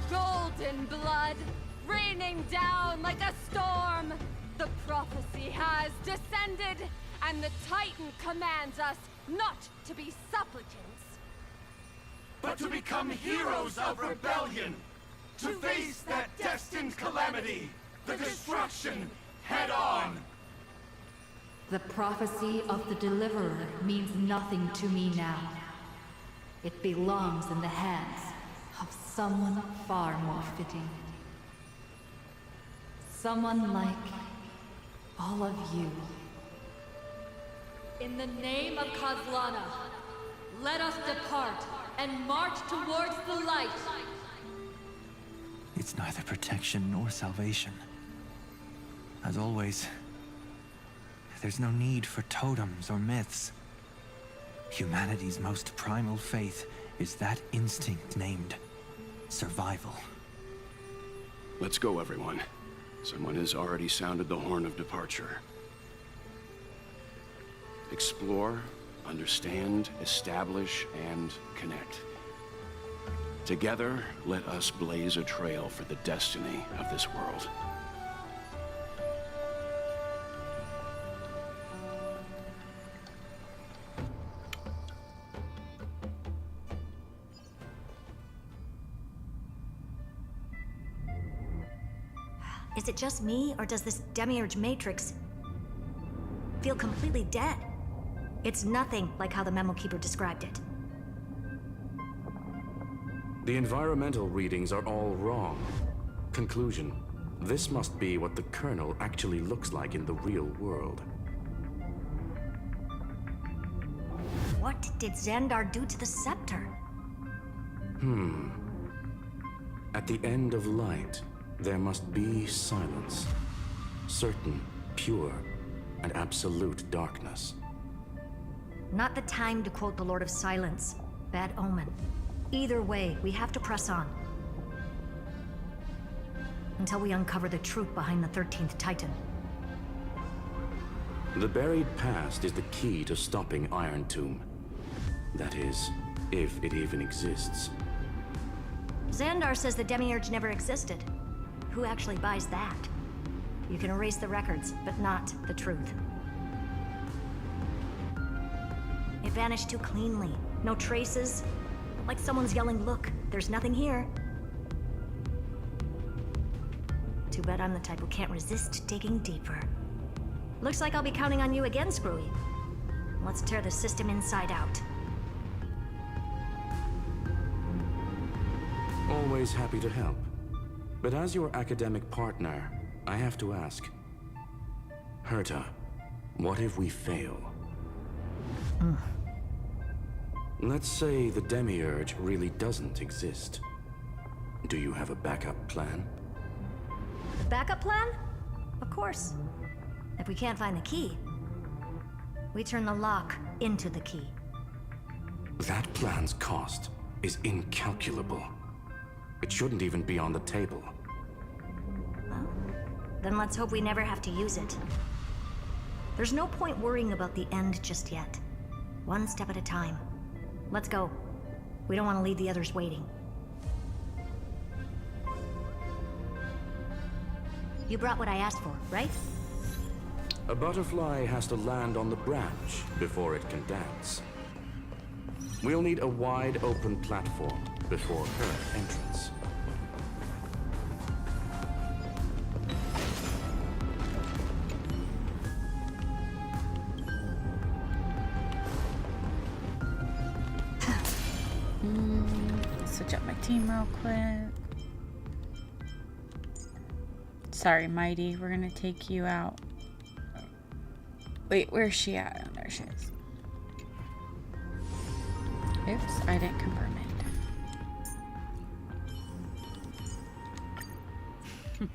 Golden blood, raining down like a storm. The prophecy has descended, and the Titan commands us not to be supplicants, but to become heroes of rebellion, to face that destined calamity, the destruction, head on. The prophecy of the Deliverer means nothing to me now. It belongs in the hands of someone far more fitting. Someone like all of you. In the name of Kozlana, let us depart and march towards the light. It's neither protection nor salvation. As always, there's no need for totems or myths. Humanity's most primal faith is that instinct named survival. Let's go, everyone. Someone has already sounded the horn of departure. Explore, understand, establish, and connect. Together, let us blaze a trail for the destiny of this world. Is it just me, or does this demiurge matrix feel completely dead? It's nothing like how the memo keeper described it. The environmental readings are all wrong. Conclusion: this must be what the kernel actually looks like in the real world. What did Xandar do to the scepter? At the end of light, there must be silence. Certain, pure, and absolute darkness. Not the time to quote the Lord of Silence. Bad omen. Either way, we have to press on. Until we uncover the truth behind the 13th Titan. The buried past is the key to stopping Iron Tomb. That is, if it even exists. Xandar says the demiurge never existed. Who actually buys that? You can erase the records, but not the truth. It vanished too cleanly. No traces. Like someone's yelling, "Look, there's nothing here." Too bad I'm the type who can't resist digging deeper. Looks like I'll be counting on you again, Screwy. Let's tear the system inside out. Always happy to help. But as your academic partner, I have to ask. Herta, what if we fail? Let's say the demiurge really doesn't exist. Do you have a backup plan? The backup plan? Of course. If we can't find the key, we turn the lock into the key. That plan's cost is incalculable. It shouldn't even be on the table. Well, then let's hope we never have to use it. There's no point worrying about the end just yet. One step at a time. Let's go. We don't want to leave the others waiting. You brought what I asked for, right? A butterfly has to land on the branch before it can dance. We'll need a wide open platform before her entrance. Switch up my team real quick. Sorry, Mighty. We're gonna take you out. Wait, where's she at? Oh, there she is. Oops, I didn't confirm it.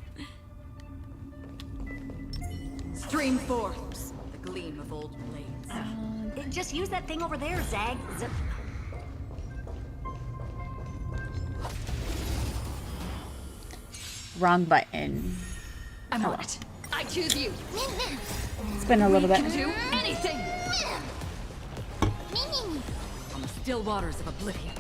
Stream forth the gleam of old blades. Just use that thing over there, Zag. Wrong button. I'm on it. I choose you. It's been a little bit. We can do anything. On the still waters of oblivion.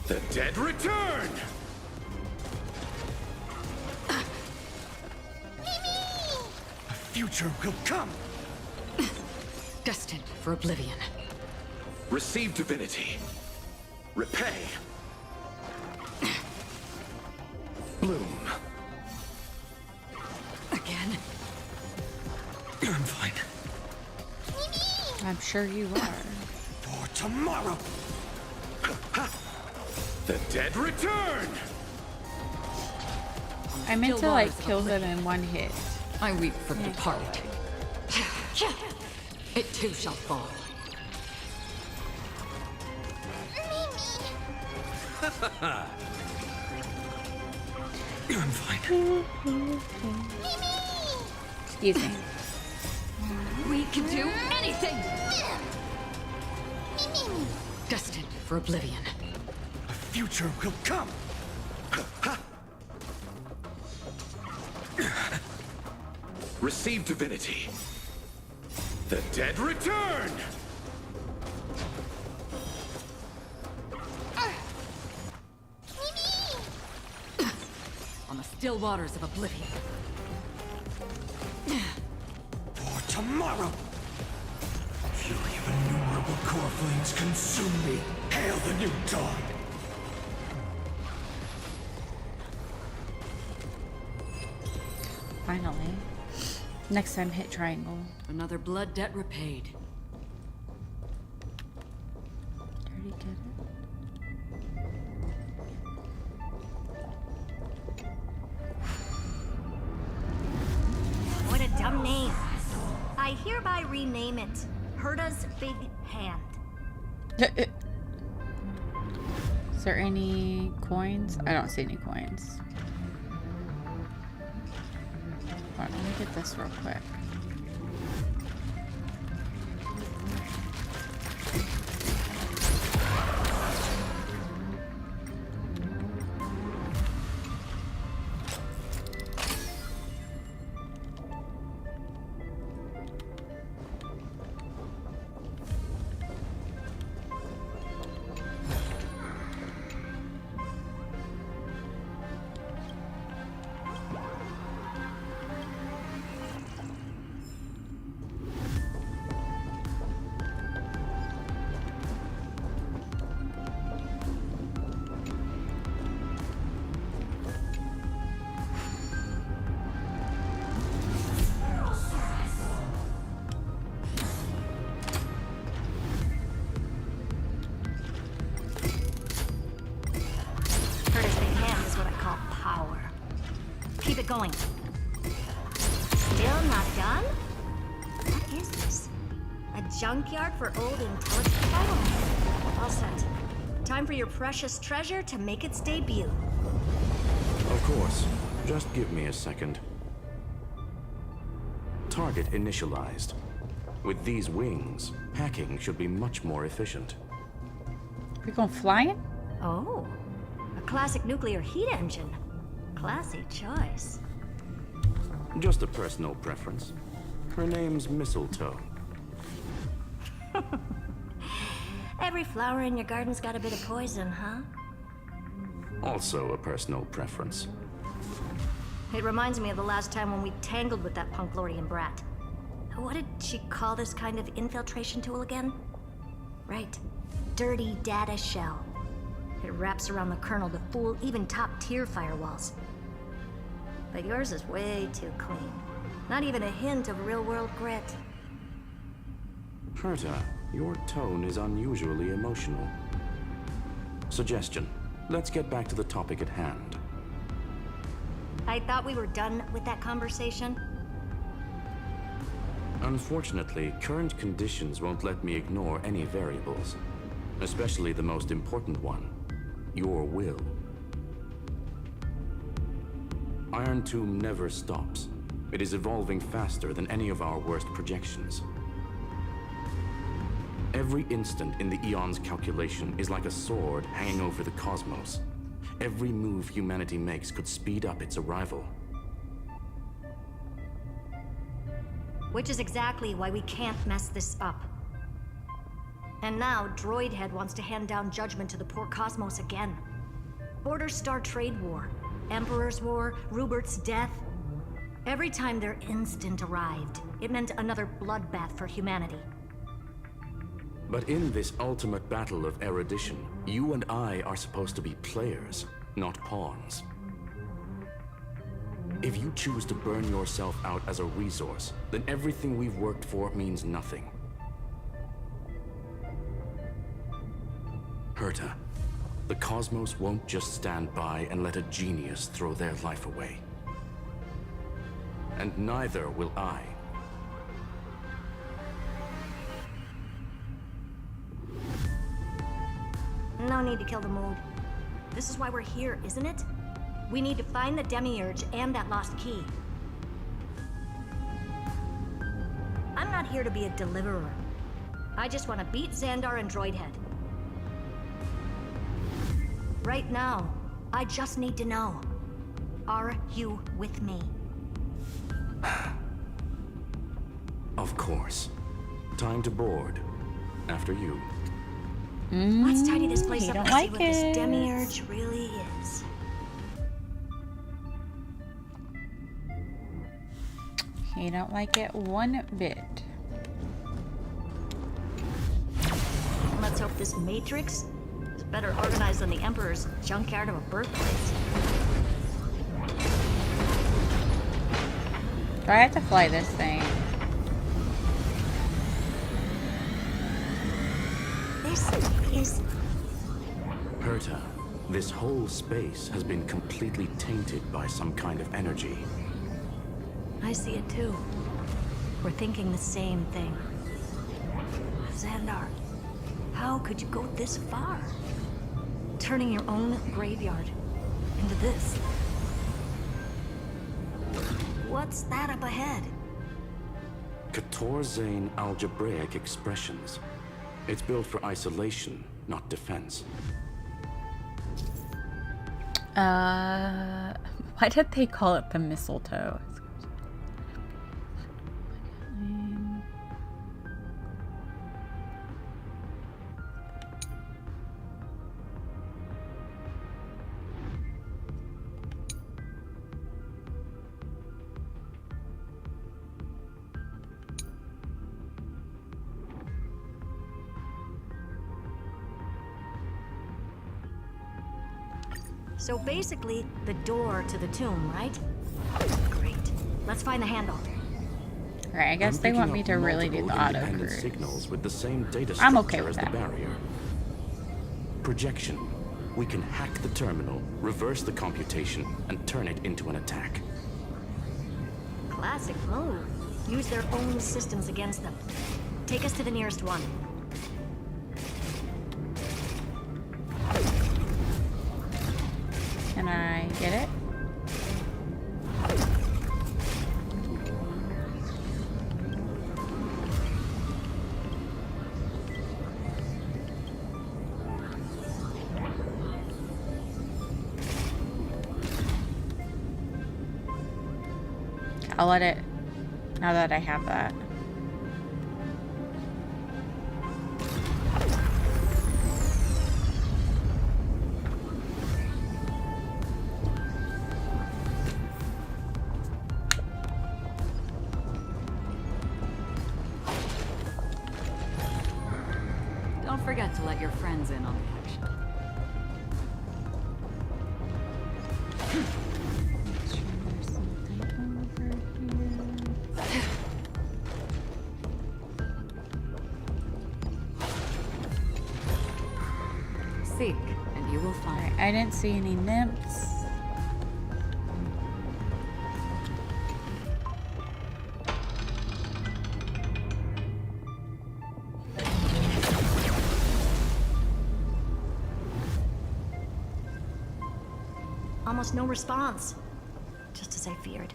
The dead return! A future will come! Destined for oblivion. Receive divinity. Repay. Bloom. Again? I'm fine. I'm sure you are. For tomorrow. The dead return! I meant to like kill them in one hit. I weep for the departed. It too shall fall. I'm fine. Excuse me. We can do anything! Destined for oblivion. A future will come! Receive divinity. The dead return! On the still waters of oblivion. For tomorrow! Fury of innumerable core flames consume me. Hail the new dawn! finally. Next time, hit triangle. Another blood debt repaid. Already get it? What a dumb name. I hereby rename it Herta's Big Hand. Is there any coins? I don't see any coins. Hold on, let me get this real quick. Going. Still not done? What is this? A junkyard for old intelligent entitlements. All set. Time for your precious treasure to make its debut. Of course. Just give me a second. Target initialized. With these wings, hacking should be much more efficient. We going flying? Oh, a classic nuclear heat engine. Classy choice. Just a personal preference. Her name's Mistletoe. Every flower in your garden's got a bit of poison, huh? Also a personal preference. It reminds me of the last time when we tangled with that Punklordian brat. What did she call this kind of infiltration tool again? Right. Dirty data shell. It wraps around the kernel to fool even top-tier firewalls. But yours is way too clean. Not even a hint of real-world grit. Herta, your tone is unusually emotional. Suggestion. Let's get back to the topic at hand. I thought we were done with that conversation. Unfortunately, current conditions won't let me ignore any variables. Especially the most important one. Your will. Iron Tomb never stops. It is evolving faster than any of our worst projections. Every instant in the Eon's calculation is like a sword hanging over the cosmos. Every move humanity makes could speed up its arrival. Which is exactly why we can't mess this up. And now, Droidhead wants to hand down judgment to the poor cosmos again. Border Star Trade War, Emperor's War, Rubert's death. Every time their instant arrived, it meant another bloodbath for humanity. But in this ultimate battle of erudition, you and I are supposed to be players, not pawns. If you choose to burn yourself out as a resource, then everything we've worked for means nothing. Herta, the cosmos won't just stand by and let a genius throw their life away. And neither will I. No need to kill the mood. This is why we're here, isn't it? We need to find the Demiurge and that lost key. I'm not here to be a deliverer. I just want to beat Xandar and Droidhead. Right now, I just need to know. Are you with me? Of course. Time to board. After you. Let's tidy this place up and like see what this Demiurge really is. You don't like it one bit. Let's hope this Matrix is better organized than the Emperor's junkyard of a birthplace. Do I have to fly this thing? This is... Herta, this whole space has been completely tainted by some kind of energy. I see it too. We're thinking the same thing. Xandar, how could you go this far? Turning your own graveyard into this. What's that up ahead? Katorzane algebraic expressions. It's built for isolation, not defense. Why did they call it the mistletoe? So basically, the door to the tomb, right? Great. Let's find the handle. Alright, I guess they want me to really do the auto cruise. Signals with the same data I'm okay structure with as that. the barrier. Projection. We can hack the terminal, reverse the computation, and turn it into an attack. Classic move. Use their own systems against them. Take us to the nearest one. Can I get it? I'll let it, now that I have that. Don't forget to let your friends in on the action. Seek, and you will find. Alright, I didn't see any nymphs. Almost no response. Just as I feared.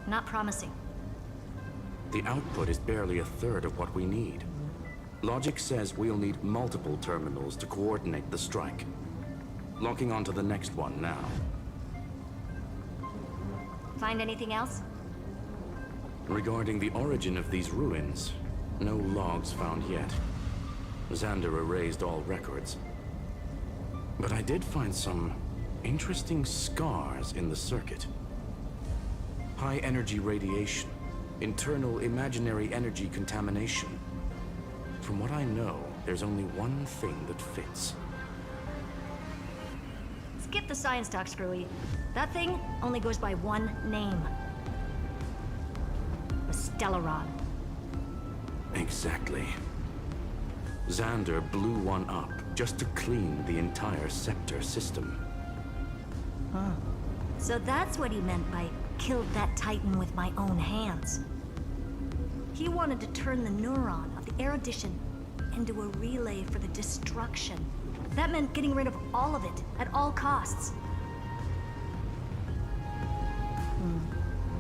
Not promising. The output is barely a third of what we need. Logic says we'll need multiple terminals to coordinate the strike. Locking onto the next one now. Find anything else? Regarding the origin of these ruins, no logs found yet. Xander erased all records. But I did find some interesting scars in the circuit. High energy radiation, internal imaginary energy contamination. From what I know, there's only one thing that fits. Skip the science talk, Screwy. That thing only goes by one name. The Stellaron. Exactly. Xander blew one up just to clean the entire scepter system. Huh. So that's what he meant by killed that Titan with my own hands. He wanted to turn the neuron of the erudition into a relay for the destruction. That meant getting rid of all of it at all costs.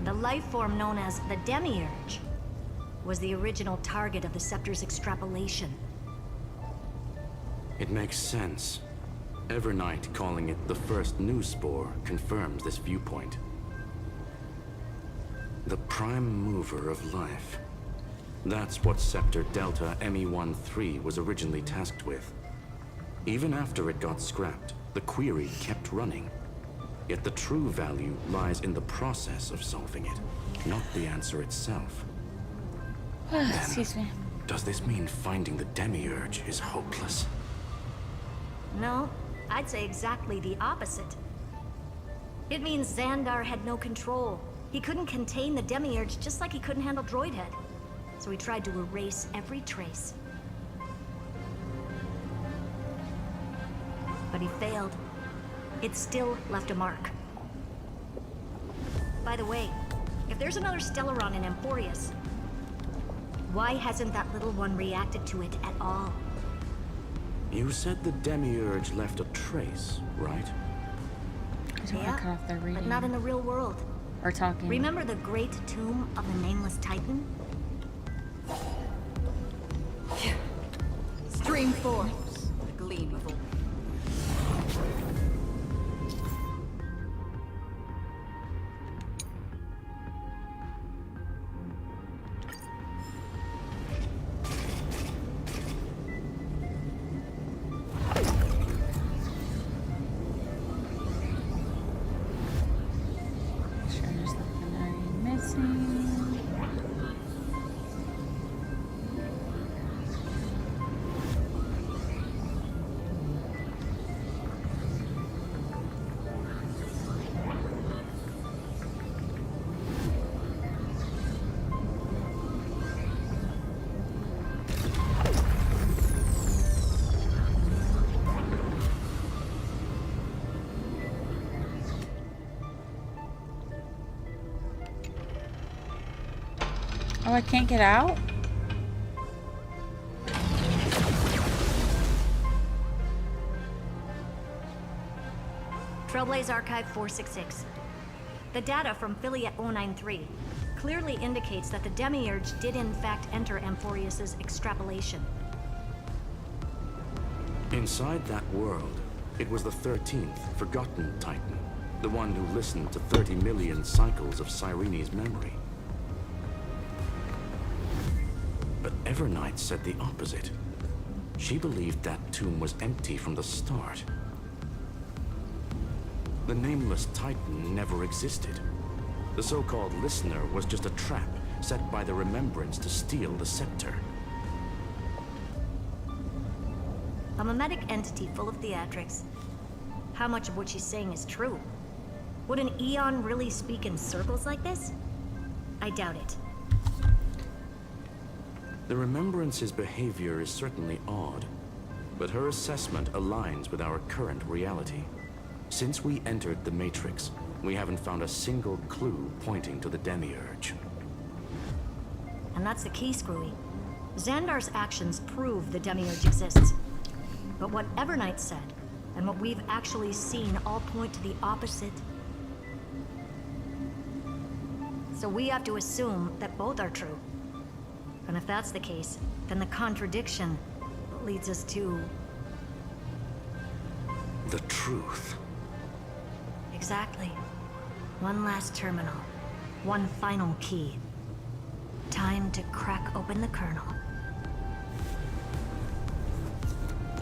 The life form known as the Demiurge was the original target of the Scepter's extrapolation. It makes sense. Evernight calling it the first new spore confirms this viewpoint. The prime mover of life. That's what Scepter Delta ME-13 was originally tasked with. Even after it got scrapped, the query kept running. Yet the true value lies in the process of solving it, not the answer itself. Excuse me. Does this mean finding the Demiurge is hopeless? No, I'd say exactly the opposite. It means Xandar had no control, He couldn't contain the demiurge just like he couldn't handle Droidhead. So he tried to erase every trace. But he failed. It still left a mark. By the way, if there's another Stellaron in Emporius, why hasn't that little one reacted to it at all? You said the demiurge left a trace, right? Yeah, but not in the real world. Or talking. Remember the great tomb of the Nameless Titan? Stream 4. The gleam of a... Oh, I can't get out? Trailblaze Archive 466. The data from Filiate 093 clearly indicates that the Demiurge did in fact enter Emporius's extrapolation. Inside that world, it was the 13th, forgotten Titan. The one who listened to 30 million cycles of Cyrene's memory. But Evernight said the opposite. She believed that tomb was empty from the start. The Nameless Titan never existed. The so-called Listener was just a trap set by the Remembrance to steal the scepter. A mimetic entity full of theatrics. How much of what she's saying is true? Would an Eon really speak in circles like this? I doubt it. The Remembrance's behavior is certainly odd, but her assessment aligns with our current reality. Since we entered the Matrix, we haven't found a single clue pointing to the Demiurge. And that's the key, Screwy. Xandar's actions prove the Demiurge exists. But what Evernight said, and what we've actually seen all point to the opposite. So we have to assume that both are true. And if that's the case, then the contradiction leads us to... the truth. Exactly. One last terminal. One final key. Time to crack open the kernel.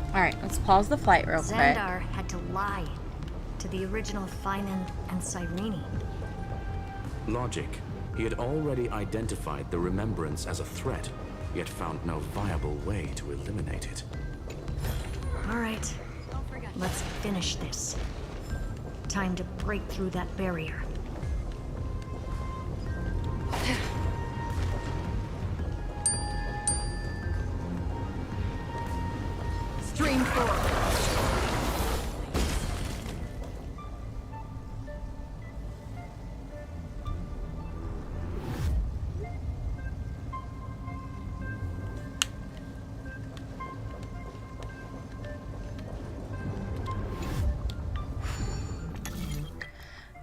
Alright, let's pause the flight real quick. Xandar had to lie to the original Finan and Cyrene. Logic. He had already identified the Remembrance as a threat, yet found no viable way to eliminate it. All right, let's finish this. Time to break through that barrier. Stream 4.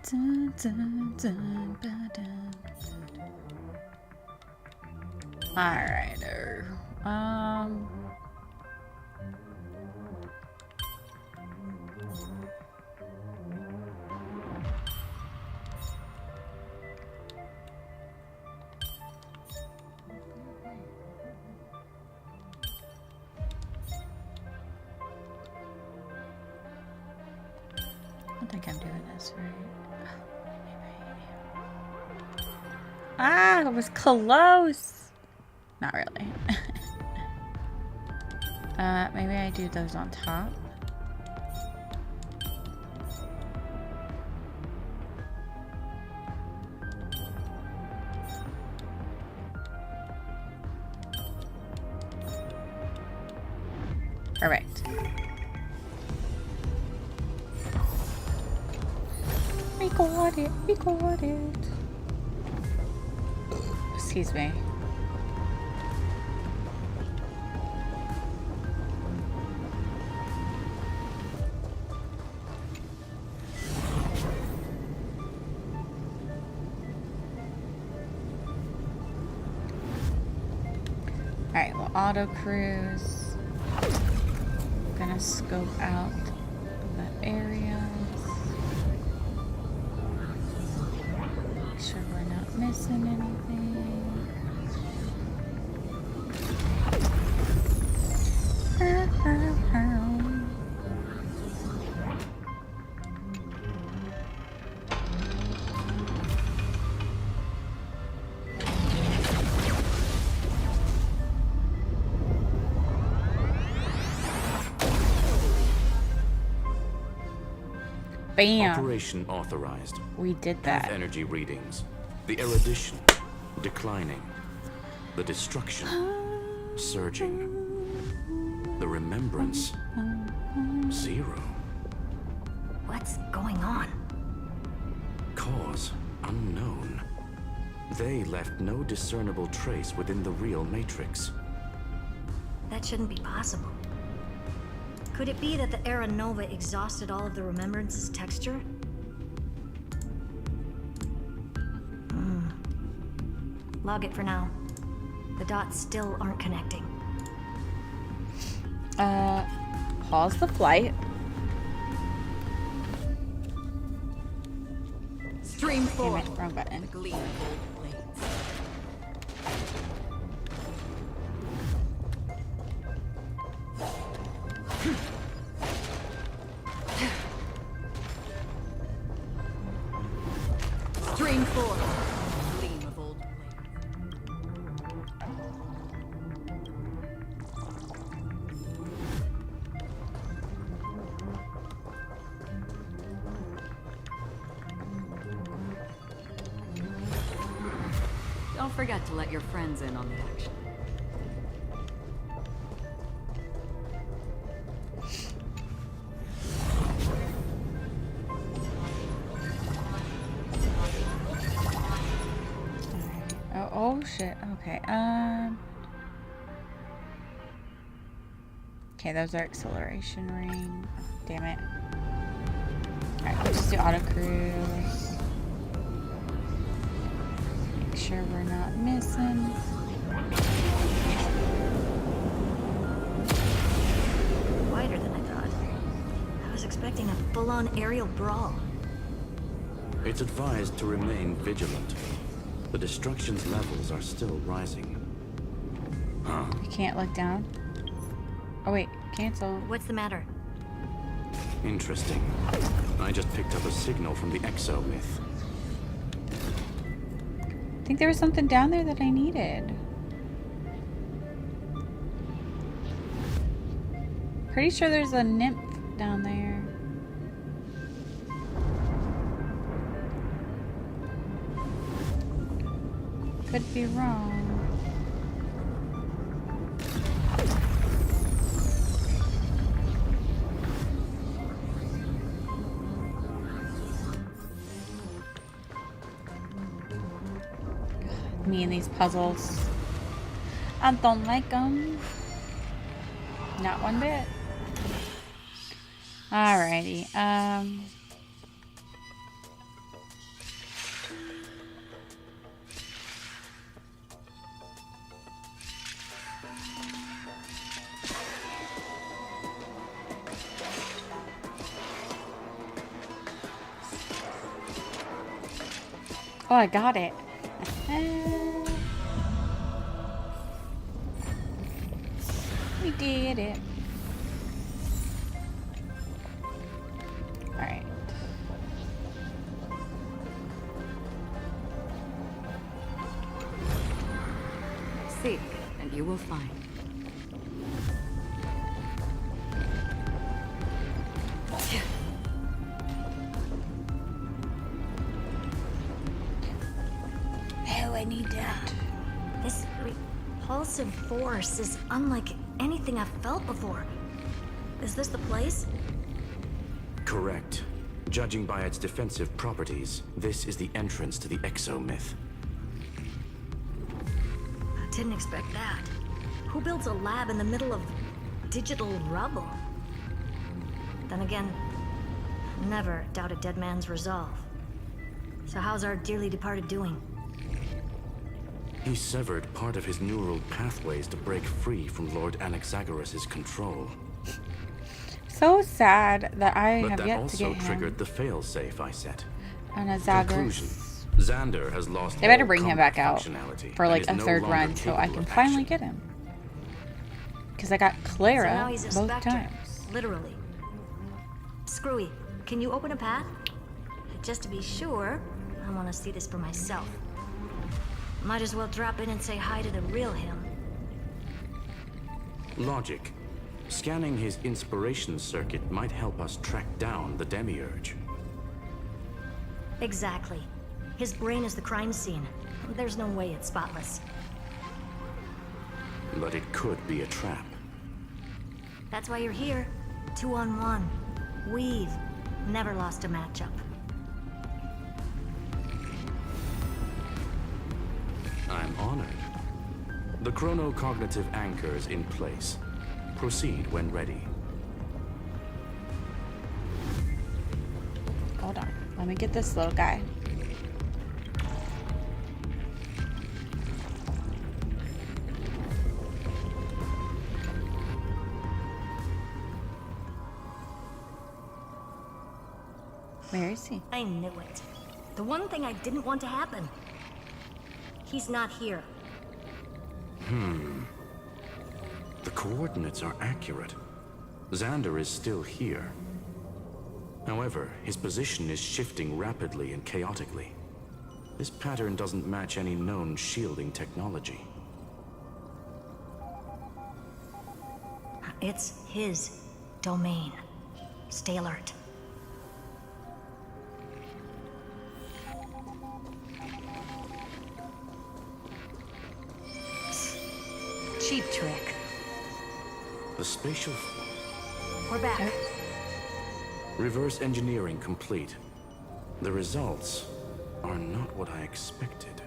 Dun, dun, dun, ba, dun. Alright, I don't think I'm doing this right. Ah, it was close. Not really. Maybe I do those on top. Perfect. We got it. We got it. Excuse me. Alright, we'll auto cruise. Gonna scope out the areas. Make sure we're not missing anything. Bam. Operation authorized. We did that. Path energy readings. The erudition declining. The destruction surging. The remembrance 0. What's going on? Cause unknown. They left no discernible trace within the real matrix. That shouldn't be possible. Could it be that the Era Nova exhausted all of the Remembrance's texture? Log it for now. The dots still aren't connecting. Pause the flight. Stream 4. Damn it, wrong button. Gleam of old blades. Stream 4. Gleam of old blades. Don't forget to let your friends in on the action. Oh shit. Okay. Okay, those are acceleration ring. Oh, damn it. Alright, we'll just do auto cruise. Make sure we're not missing. Wider than I thought. I was expecting a full-on aerial brawl. It's advised to remain vigilant. The destruction's levels are still rising. Huh? You can't look down. Oh wait, cancel. What's the matter? Interesting. I just picked up a signal from the Exo myth. I think there was something down there that I needed. Pretty sure there's a nymph down there. Could be wrong. God, me and these puzzles. I don't like them. Not one bit. Alrighty. Oh, I got it. We did it. Alright. Seek, and you will find. Oh, I need that. This repulsive force is unlike anything I've felt before. Is this the place? Correct. Judging by its defensive properties, this is the entrance to the exomyth. I didn't expect that. Who builds a lab in the middle of digital rubble? Then again, never doubt a dead man's resolve. So how's our dearly departed doing? He severed part of his neural pathways to break free from Lord Anaxagoras' control. So sad that I But have that yet to also get triggered him. the failsafe I set. Conclusion. Xander has lost They better all bring him back combat out functionality for and like is a no third longer run so I capable can of finally action. get him. Because I got Clara So now he's a both Spectre, times. literally. Screwy, can you open a path? Just to be sure, I want to see this for myself. Might as well drop in and say hi to the real him. Logic. Scanning his inspiration circuit might help us track down the Demiurge. Exactly. His brain is the crime scene. There's no way it's spotless. But it could be a trap. That's why you're here. 2-on-1. We've never lost a matchup. I'm honored. The chronocognitive anchor is in place. Proceed when ready. Hold on. Let me get this little guy. Where is he? I knew it. The one thing I didn't want to happen. He's not here. The coordinates are accurate. Xander is still here. However, his position is shifting rapidly and chaotically. This pattern doesn't match any known shielding technology. It's his domain. Stay alert. Cheap trick. The spatial... We're back. Reverse engineering complete. The results are not what I expected.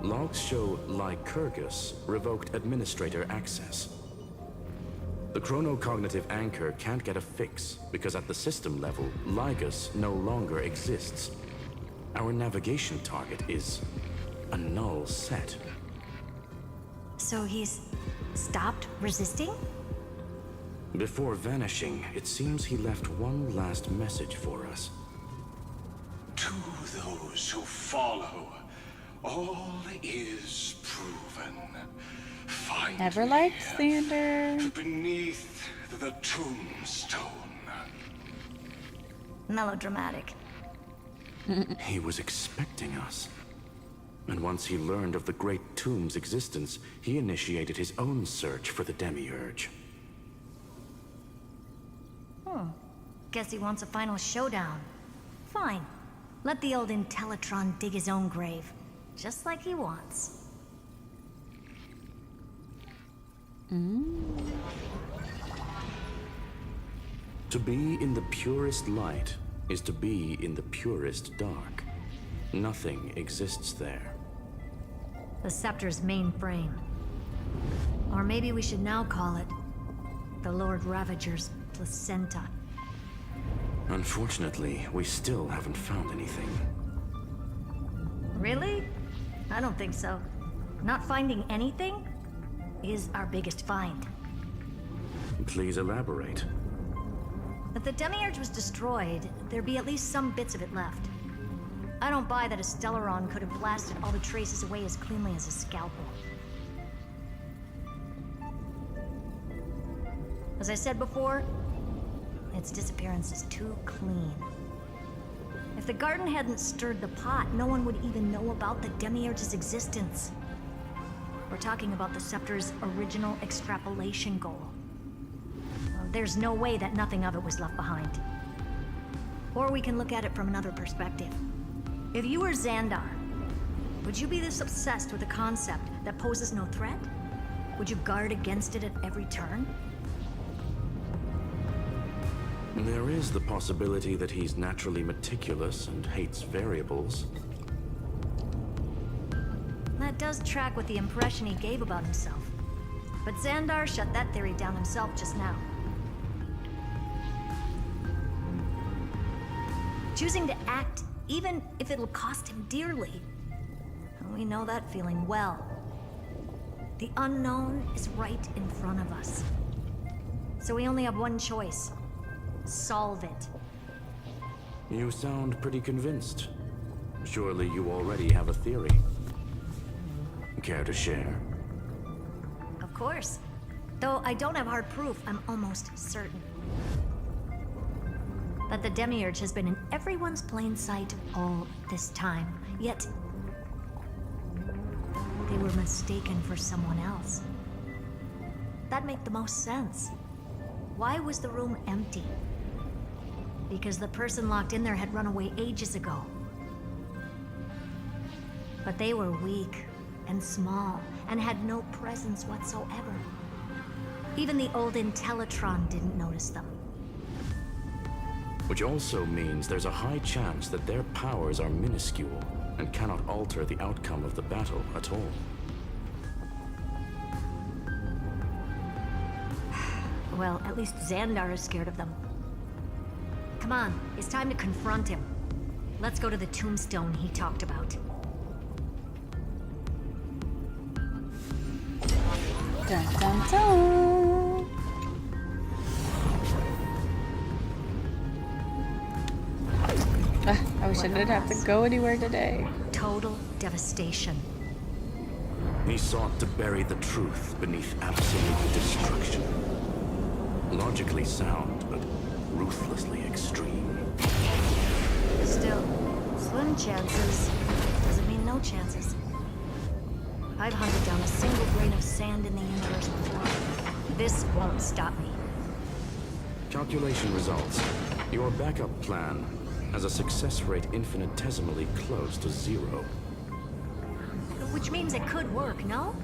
Logs show Lycurgus revoked administrator access. The chronocognitive anchor can't get a fix because at the system level, Lygus no longer exists. Our navigation target is a null set. So he's stopped resisting? Before vanishing, it seems he left one last message for us. To those who follow, all is proven. Find Never me liked Xander. beneath the tombstone. Melodramatic. He was expecting us. And once he learned of the Great Tomb's existence, he initiated his own search for the Demiurge. Guess he wants a final showdown. Fine. Let the old Intellitron dig his own grave. Just like he wants. To be in the purest light is to be in the purest dark. Nothing exists there. The Scepter's mainframe. Or maybe we should now call it the Lord Ravager's placenta. Unfortunately, we still haven't found anything. Really? I don't think so. Not finding anything is our biggest find. Please elaborate. If the Demiurge was destroyed, there'd be at least some bits of it left. I don't buy that a Stellaron could have blasted all the traces away as cleanly as a scalpel. As I said before, its disappearance is too clean. If the garden hadn't stirred the pot, no one would even know about the Demiurge's existence. We're talking about the Scepter's original extrapolation goal. Well, there's no way that nothing of it was left behind. Or we can look at it from another perspective. If you were Xandar, would you be this obsessed with a concept that poses no threat? Would you guard against it at every turn? There is the possibility that he's naturally meticulous and hates variables. That does track with the impression he gave about himself. But Xandar shut that theory down himself just now. Choosing to act, even if it'll cost him dearly. We know that feeling well. The unknown is right in front of us. So we only have one choice. Solve it. You sound pretty convinced. Surely you already have a theory. Care to share? Of course. Though I don't have hard proof, I'm almost certain that the Demiurge has been in everyone's plain sight all this time. Yet, they were mistaken for someone else. That'd make the most sense. Why was the room empty? Because the person locked in there had run away ages ago. But they were weak and small and had no presence whatsoever. Even the old Intellitron didn't notice them. Which also means there's a high chance that their powers are minuscule and cannot alter the outcome of the battle at all. Well, at least Xandar is scared of them. Come on, it's time to confront him. Let's go to the tombstone he talked about. Dun dun dun! I wish I didn't have to go anywhere today. Total devastation. He sought to bury the truth beneath absolute destruction. Logically sound, but ruthlessly extreme. Still, slim chances doesn't mean no chances. I've hunted down a single grain of sand in the universe before. This won't stop me. Calculation results. Your backup plan has a success rate infinitesimally close to 0. Which means it could work, no?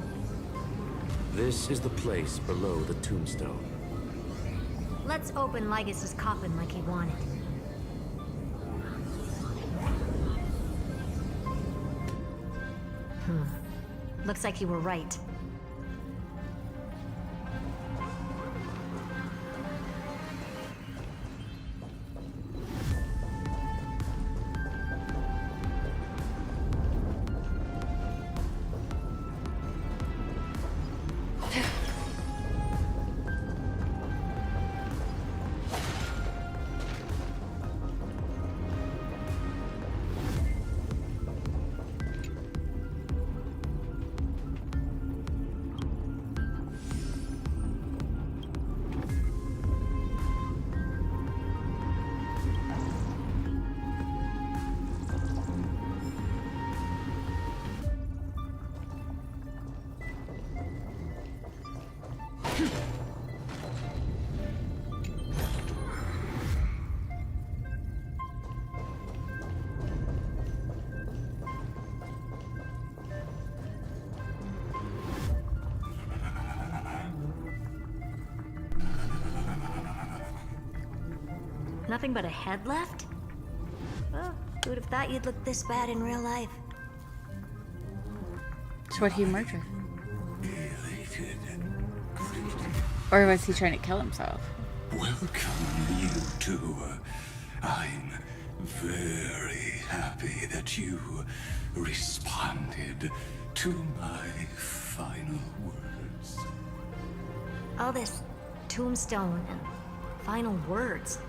This is the place below the tombstone. Let's open Lygas's coffin like he wanted. Looks like you were right. Nothing but a head left? Well, who'd have thought you'd look this bad in real life? So what, he murdered? Or was he trying to kill himself? Welcome, you two. I'm very happy that you responded to my final words. All this tombstone and final words.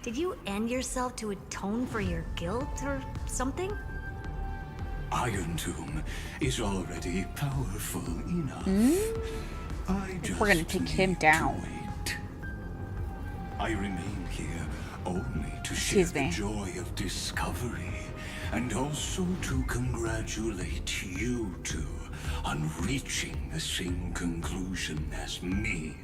Did you end yourself to atone for your guilt or something? Iron Tomb is already powerful enough. We're gonna take him down. I remain here only to share the joy of discovery, and also to congratulate you two on reaching the same conclusion as me.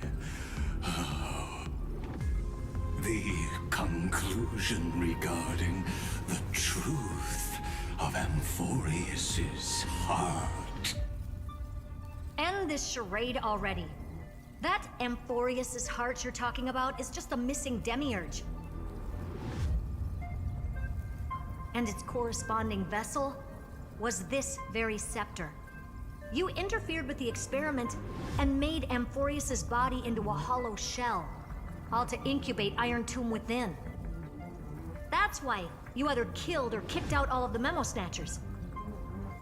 The conclusion regarding the truth of Amphorius's heart. End this charade already. That Amphorius' heart you're talking about is just a missing demiurge. And its corresponding vessel was this very scepter. You interfered with the experiment and made Amphorius' body into a hollow shell, all to incubate Iron Tomb within. That's why you either killed or kicked out all of the Memo Snatchers.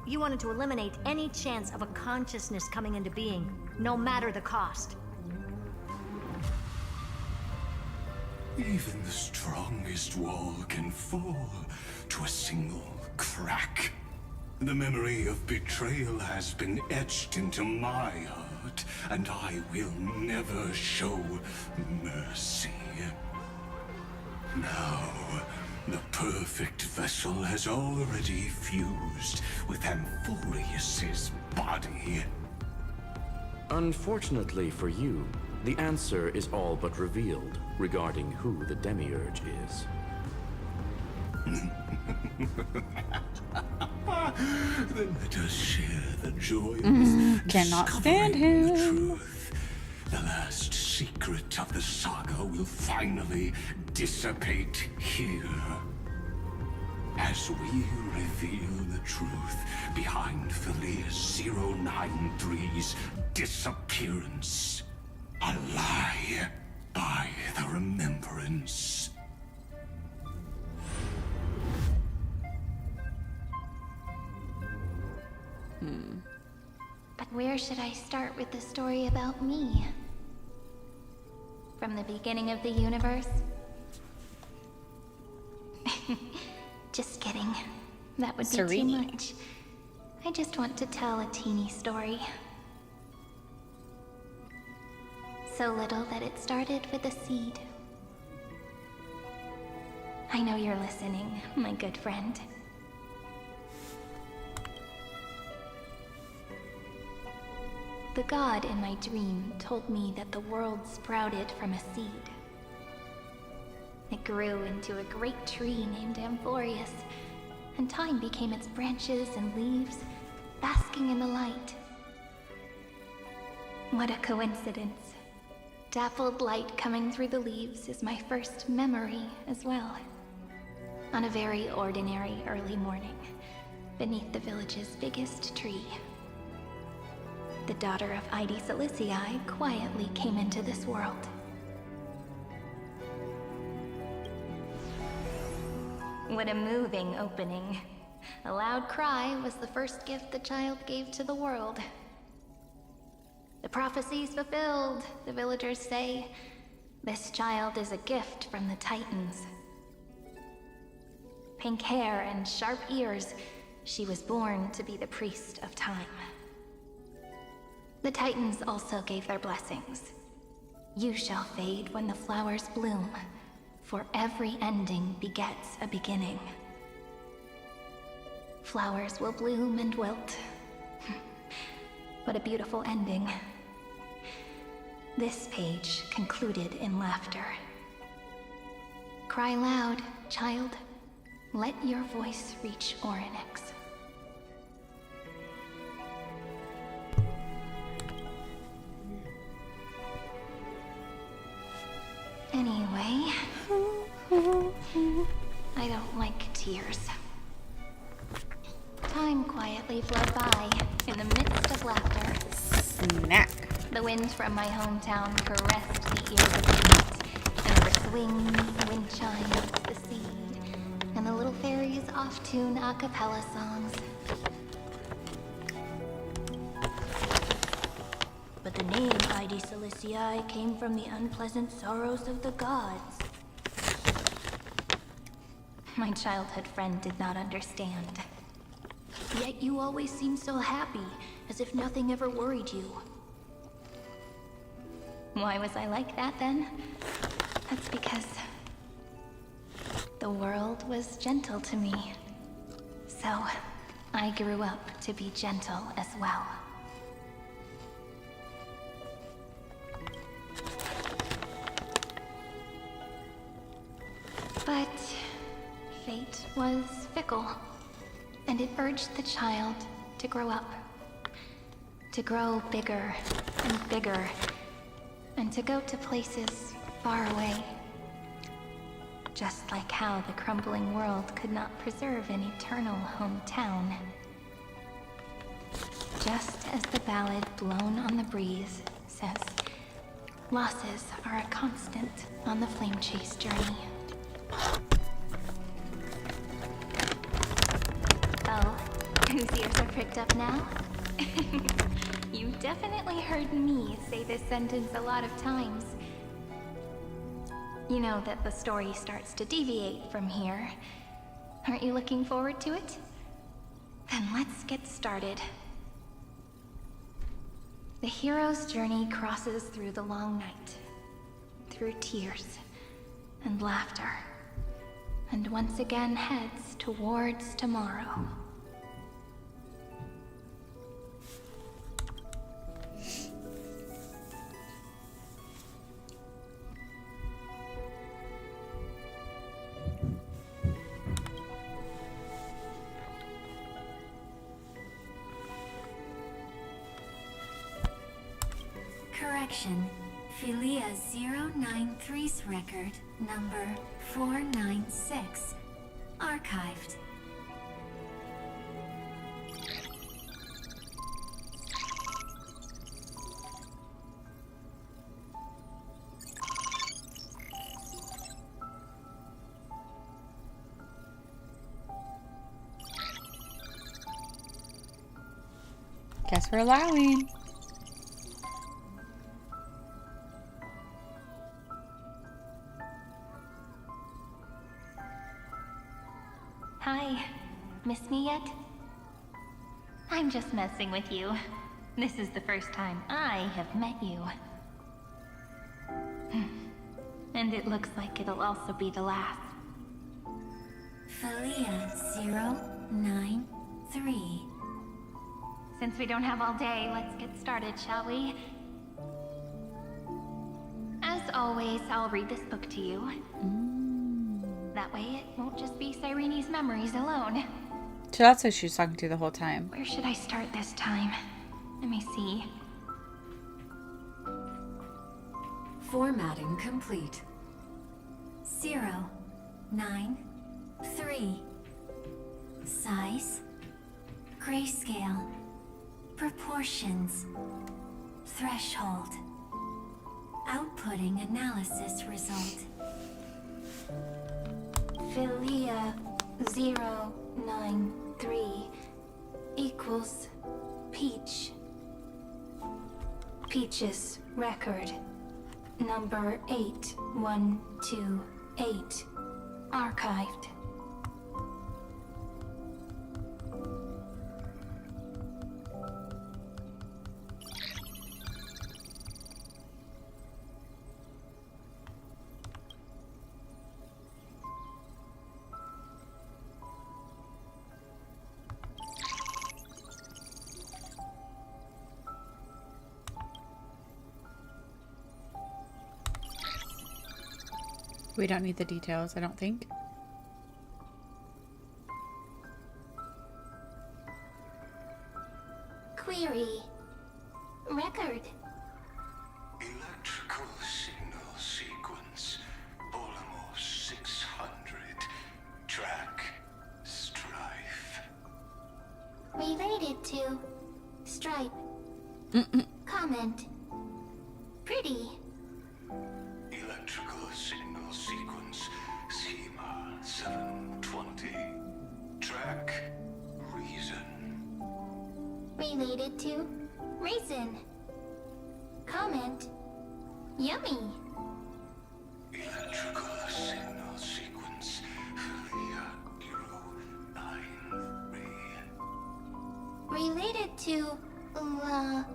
You wanted to eliminate any chance of a consciousness coming into being, no matter the cost. Even the strongest wall can fall to a single crack. The memory of betrayal has been etched into my heart, and I will never show mercy. Now, the perfect vessel has already fused with Amphorius' body. Unfortunately for you, the answer is all but revealed regarding who the Demiurge is. Then let us share the joy of cannot stand discovering him. the truth. The last secret of the saga will finally dissipate here. As we reveal the truth behind Philius 093's disappearance. A lie by the remembrance. But where should I start with the story about me? From the beginning of the universe? Just kidding. That would be too Serene. much. I just want to tell a teeny story. So little that it started with a seed. I know you're listening, my good friend. The god in my dream told me that the world sprouted from a seed. It grew into a great tree named Amphorius, and time became its branches and leaves, basking in the light. What a coincidence. Dappled light coming through the leaves is my first memory as well. On a very ordinary early morning, beneath the village's biggest tree. The daughter of Id Silicii quietly came into this world. What a moving opening. A loud cry was the first gift the child gave to the world. The prophecy's fulfilled, the villagers say. This child is a gift from the Titans. Pink hair and sharp ears, she was born to be the priest of time. The Titans also gave their blessings. You shall fade when the flowers bloom, for every ending begets a beginning. Flowers will bloom and wilt. What a beautiful ending. This page concluded in laughter. Cry loud, child. Let your voice reach Orynyx. Anyway, I don't like tears. Time quietly flowed by in the midst of laughter. Snack. The wind from my hometown caressed the ears of the night, and the swings, wind chimes, the seed, and the little fairies off-tune a cappella songs. But the name Id Silicii came from the unpleasant sorrows of the gods. My childhood friend did not understand. Yet you always seemed so happy, as if nothing ever worried you. Why was I like that then? That's because the world was gentle to me. So I grew up to be gentle as well. But fate was fickle, and it urged the child to grow up. To grow bigger and bigger, and to go to places far away. Just like how the crumbling world could not preserve an eternal hometown. Just as the ballad blown on the breeze says, losses are a constant on the flame chase journey. Oh, whose ears are pricked up now? You definitely heard me say this sentence a lot of times. You know that the story starts to deviate from here. Aren't you looking forward to it? Then let's get started. The hero's journey crosses through the long night, through tears and laughter, and once again heads towards tomorrow. Correction. Philia 093's record, number 496. Archived. Guess we're allowing. Hi. Miss me yet? I'm just messing with you. This is the first time I have met you. And it looks like it'll also be the last. Philia 093. Since we don't have all day, let's get started, shall we? As always, I'll read this book to you. That way it won't just be Cyrene's memories alone. So that's who she was talking to the whole time. Where should I start this time? Let me see. Formatting complete. 093. Size. Grayscale. Proportions. Threshold. Outputting analysis result. Philia 093 equals Peach. Peach's record, number 8128, archived. We don't need the details, I don't think. Query. Record. Electrical signal sequence. Polymer 600. Track. Strife. Related to Stripe. Comment. Pretty. Electrical signal sequence. Schema 720. Track. Reason. Related to Raisin. Comment. Yummy. Electrical signal sequence. Philia 093. Related to love.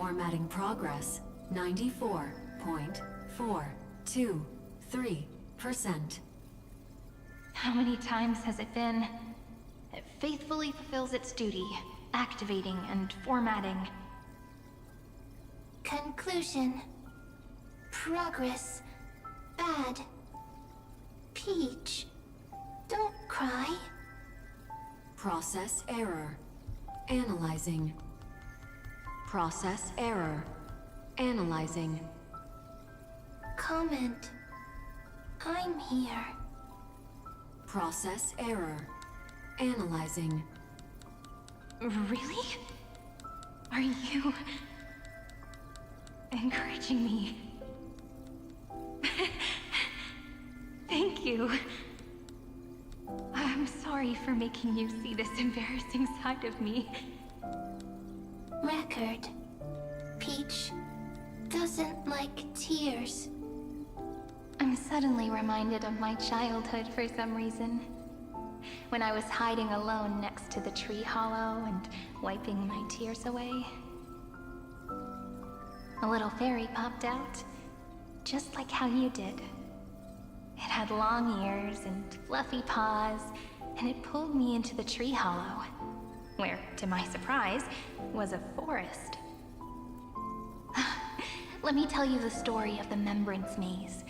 Formatting progress 94.423%. How many times has it been? It faithfully fulfills its duty, activating and formatting. Conclusion. Progress. Bad. Peach. Don't cry. Process error. Analyzing. Process error. Analyzing. Comment. I'm here. Process error. Analyzing. Really? Are you encouraging me? Thank you. I'm sorry for making you see this embarrassing side of me. Record. Peach doesn't like tears. I'm suddenly reminded of my childhood for some reason. When I was hiding alone next to the tree hollow and wiping my tears away. A little fairy popped out, just like how you did. It had long ears and fluffy paws, and it pulled me into the tree hollow, where, to my surprise, was a forest. Let me tell you the story of the Membrance Maze.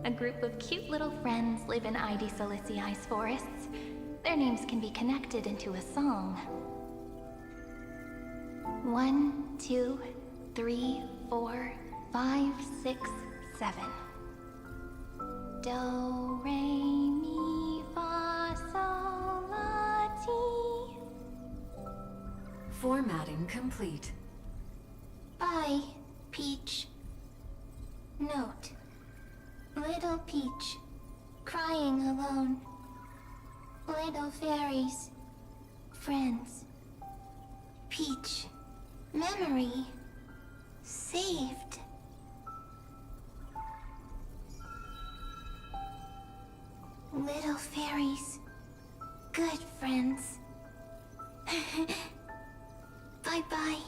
A group of cute little friends live in Ide Solicei's forests. Their names can be connected into a song. 1, 2, 3, 4, 5, 6, 7. Do, re, mi, fa, sol, la, ti. Formatting complete. Bye, Peach. Note. Little Peach, crying alone. Little fairies, friends. Peach, memory, saved. Little fairies, good friends. Bye-bye.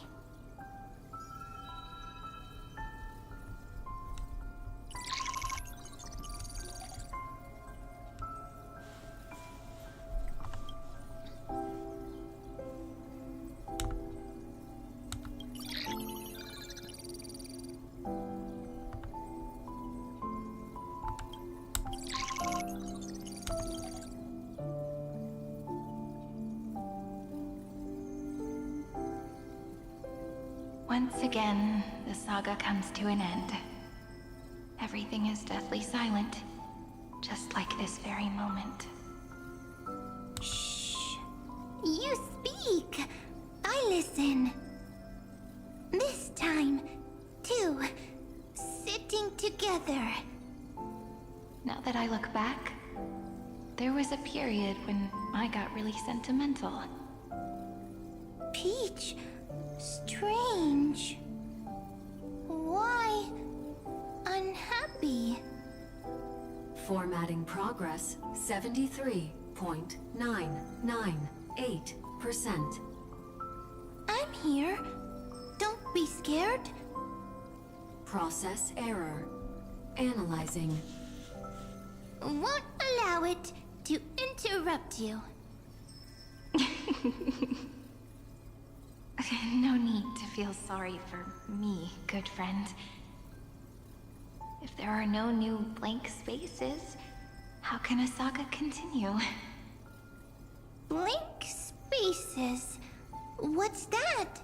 Once again, the saga comes to an end. Everything is deathly silent, just like this very moment. Shh. You speak. I listen. This time, too. Sitting together. Now that I look back, there was a period when I got really sentimental. Peach, strange. Why unhappy? Formatting progress 73.998%. I'm here. Don't be scared. Process error. Analyzing. Won't allow it to interrupt you. No need to feel sorry for me, good friend. If there are no new blank spaces, how can a saga continue? Blank spaces? What's that?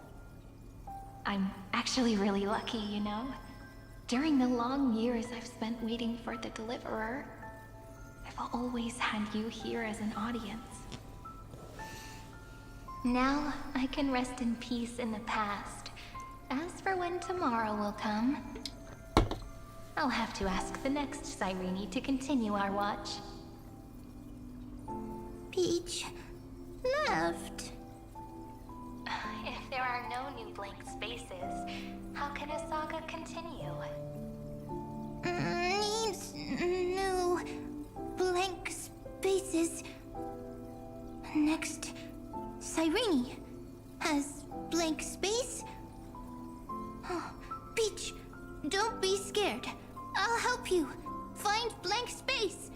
I'm actually really lucky, you know? During the long years I've spent waiting for the Deliverer, I've always had you here as an audience. Now I can rest in peace in the past. As for when tomorrow will come, I'll have to ask the next Cyrene to continue our watch. Peach left. If there are no new blank spaces, how can a saga continue? Needs new blank spaces. Next, Cyrene has blank space. find blank space.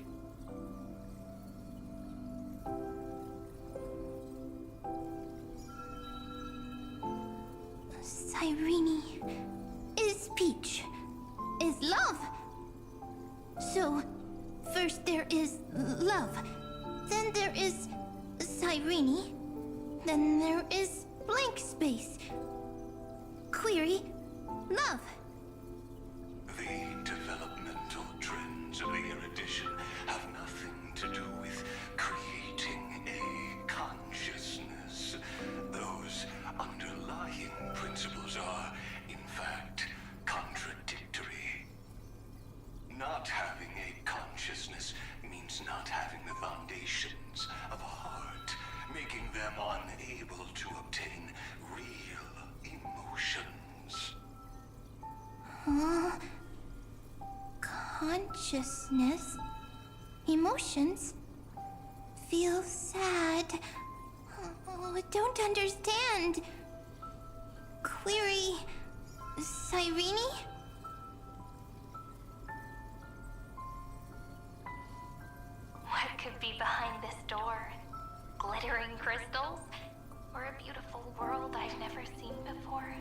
Cyrene is peach, is love. So, first there is love, then there is Cyrene, then there is blank space. Query, love. The developmental trends of the erudition have nothing to do with creating a consciousness. Those underlying principles are, in fact, contradictory. Not having a consciousness means not having the foundations of a heart, making them unable to obtain real emotions. Consciousness, emotions, feel sad. Oh, don't understand. Query, Cyrene? What could be behind this door? Glittering crystals? Or a beautiful world I've never seen before?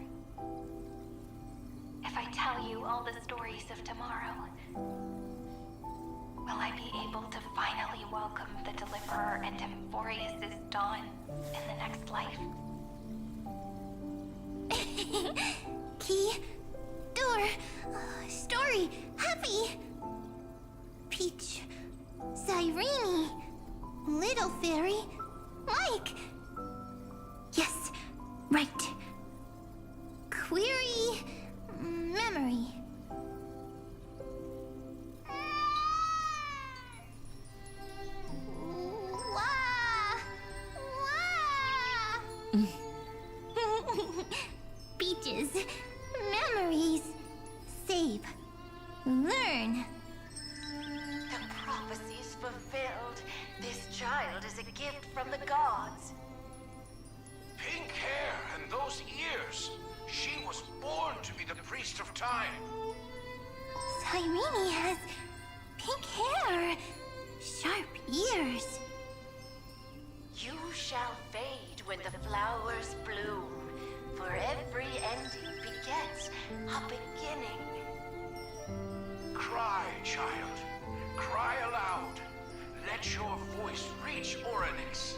If I tell you all the stories of tomorrow, will I be able to finally welcome the Deliverer and Emphorius' dawn in the next life? Key, door, story, happy. Peach, Cyrene, little fairy, Mike. Yes, right. Query, memory. Wah! Wah! Peaches, memories, save, learn. The prophecy's fulfilled. This child is a gift from the gods. Pink hair and those ears. She was born to be the priest of time. Cyrene has pink hair, sharp ears. You shall fade when the flowers bloom, for every ending begets a beginning. Cry, child. Cry aloud. Let your voice reach Orynyx.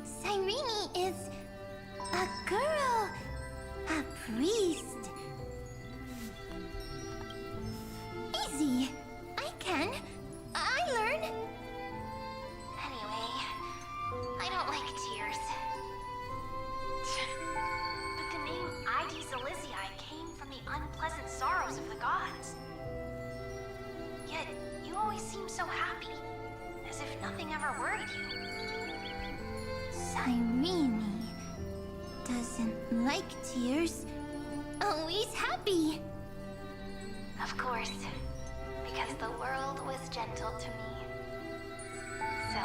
Cyrene is a girl, a priest. Easy. I can. I learn. Anyway, I don't like tears. But the name Id Zelizii came from the unpleasant sorrows of the gods. Yet, you always seem so happy, as if nothing ever worried you. Cyrene doesn't like tears. Always happy. Of course, because the world was gentle to me. So,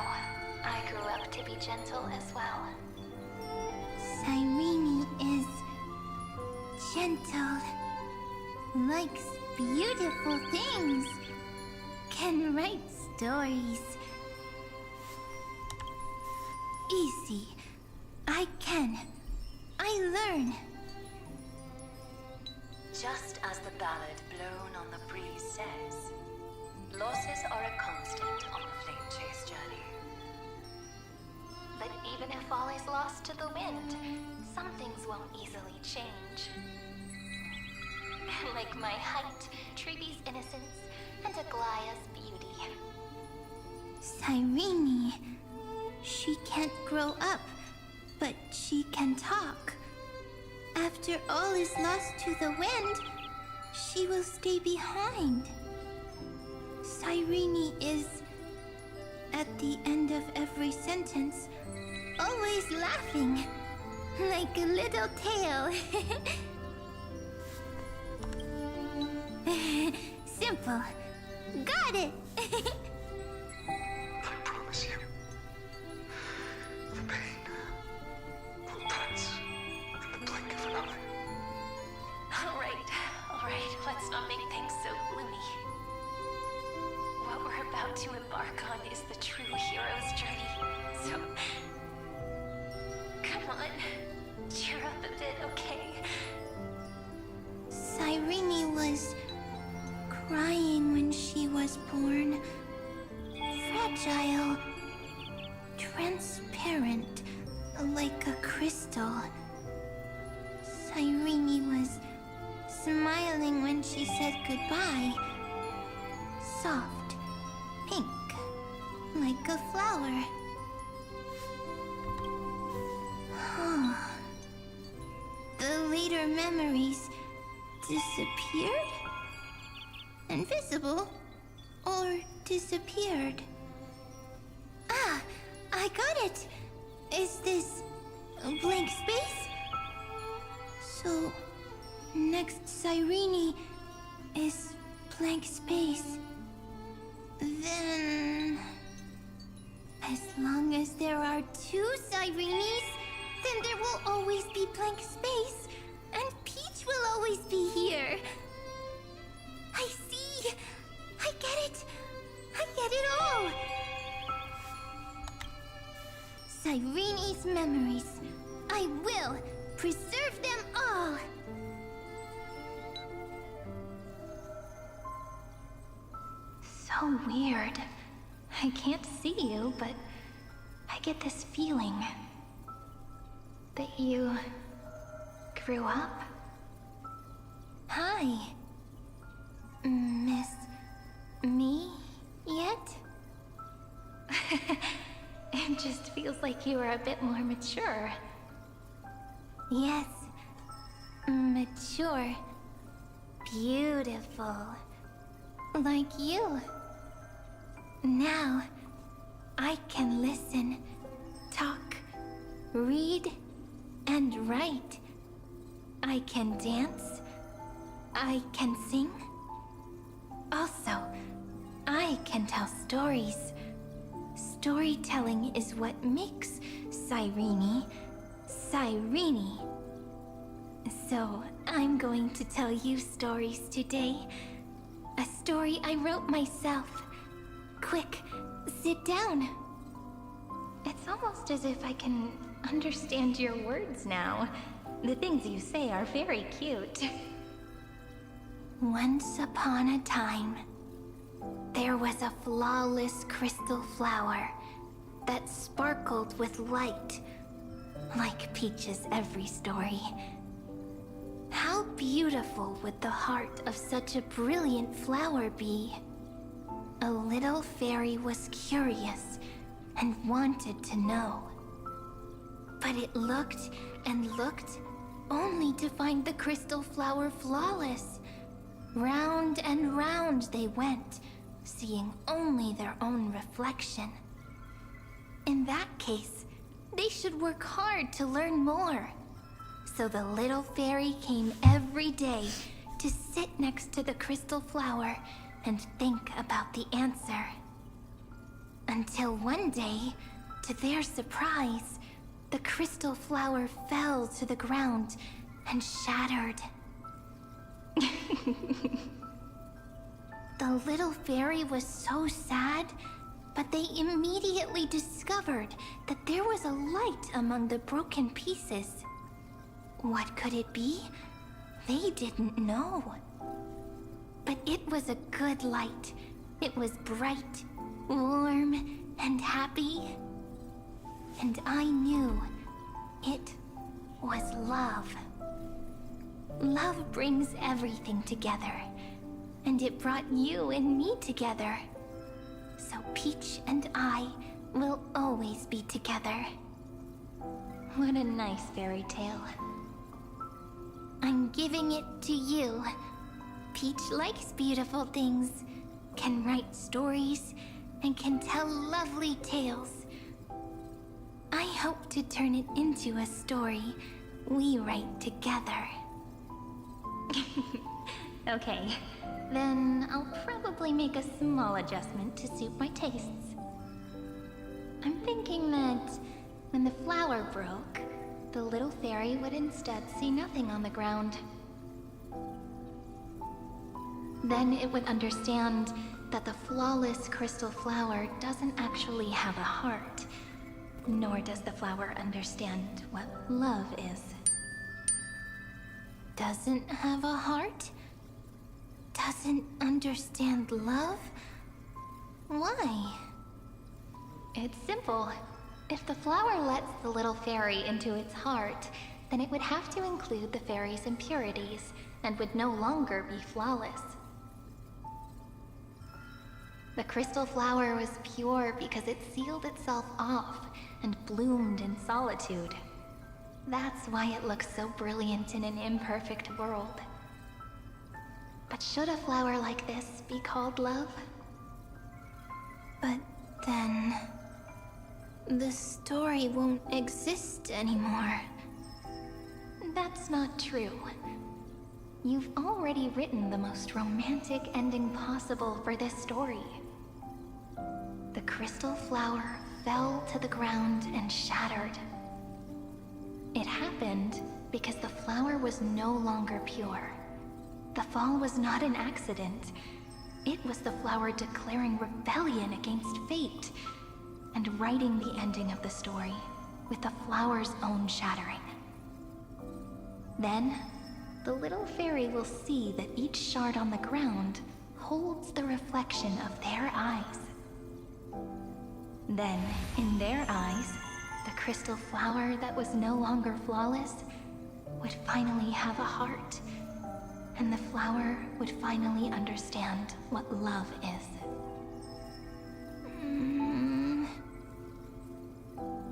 I grew up to be gentle as well. Cyrene is gentle, likes beautiful things, can write stories. Easy. I can. I learn. Just as the ballad blown on the breeze says, losses are a constant on the flame chase journey. But even if all is lost to the wind, some things won't easily change. Like my height, Treeby's innocence, and Aglaya's beauty. Cyrene. She can't grow up, but she can talk. After all is lost to the wind, she will stay behind. Cyrene is, at the end of every sentence, always laughing, like a little tail. Simple. Got it. I promise you, the pain will pass in the blink of an eye. All right, let's not make things so gloomy. about to embark on is the true hero's journey. So, come on, cheer up a bit, okay? Cyrene was crying when she was born. Fragile. Transparent. Like a crystal. Cyrene was smiling when she said goodbye. Soft. Pink. Like a flower. The later memories disappeared? Invisible? Or disappeared? Ah! I got it! Is this a blank space? So, next Cyrene is blank space. Then... as long as there are two Cyrenes, then there will always be blank space, and Peach will always be here. I see! I get it! I get it all! Cyrene's memories. I will preserve them all! So weird. I can't see you, but I get this feeling that you grew up. Hi. Miss me yet? It just feels like you are a bit more mature. Yes. Mature. Beautiful. Like you. Now, I can listen, talk, read, and write. I can dance. I can sing. Also, I can tell stories. Storytelling is what makes Cyrene, Cyrene. So, I'm going to tell you stories today. A story I wrote myself. Quick, sit down. It's almost as if I can understand your words now. The things you say are very cute. Once upon a time, there was a flawless crystal flower that sparkled with light, like Peach's every story. How beautiful would the heart of such a brilliant flower be? A little fairy was curious and wanted to know. But it looked and looked, only to find the crystal flower flawless. Round and round they went, seeing only their own reflection. In that case, they should work hard to learn more. So the little fairy came every day to sit next to the crystal flower and think about the answer. Until one day, to their surprise, the crystal flower fell to the ground and shattered. The little fairy was so sad, but they immediately discovered that there was a light among the broken pieces. What could it be? They didn't know. But it was a good light. It was bright, warm, and happy. And I knew it was love. Love brings everything together. And it brought you and me together. So Peach and I will always be together. What a nice fairy tale. I'm giving it to you. Peach likes beautiful things, can write stories, and can tell lovely tales. I hope to turn it into a story we write together. Okay, then I'll probably make a small adjustment to suit my tastes. I'm thinking that when the flower broke, the little fairy would instead see nothing on the ground. Then it would understand that the flawless crystal flower doesn't actually have a heart, nor does the flower understand what love is. Doesn't have a heart? Doesn't understand love? Why? It's simple. If the flower lets the little fairy into its heart, then it would have to include the fairy's impurities, and would no longer be flawless. The crystal flower was pure because it sealed itself off and bloomed in solitude. That's why it looks so brilliant in an imperfect world. But should a flower like this be called love? But then... the story won't exist anymore. That's not true. You've already written the most romantic ending possible for this story. The crystal flower fell to the ground and shattered. It happened because the flower was no longer pure. The fall was not an accident. It was the flower declaring rebellion against fate and writing the ending of the story with the flower's own shattering. Then, the little fairy will see that each shard on the ground holds the reflection of their eyes. Then, in their eyes, the crystal flower that was no longer flawless would finally have a heart, and the flower would finally understand what love is.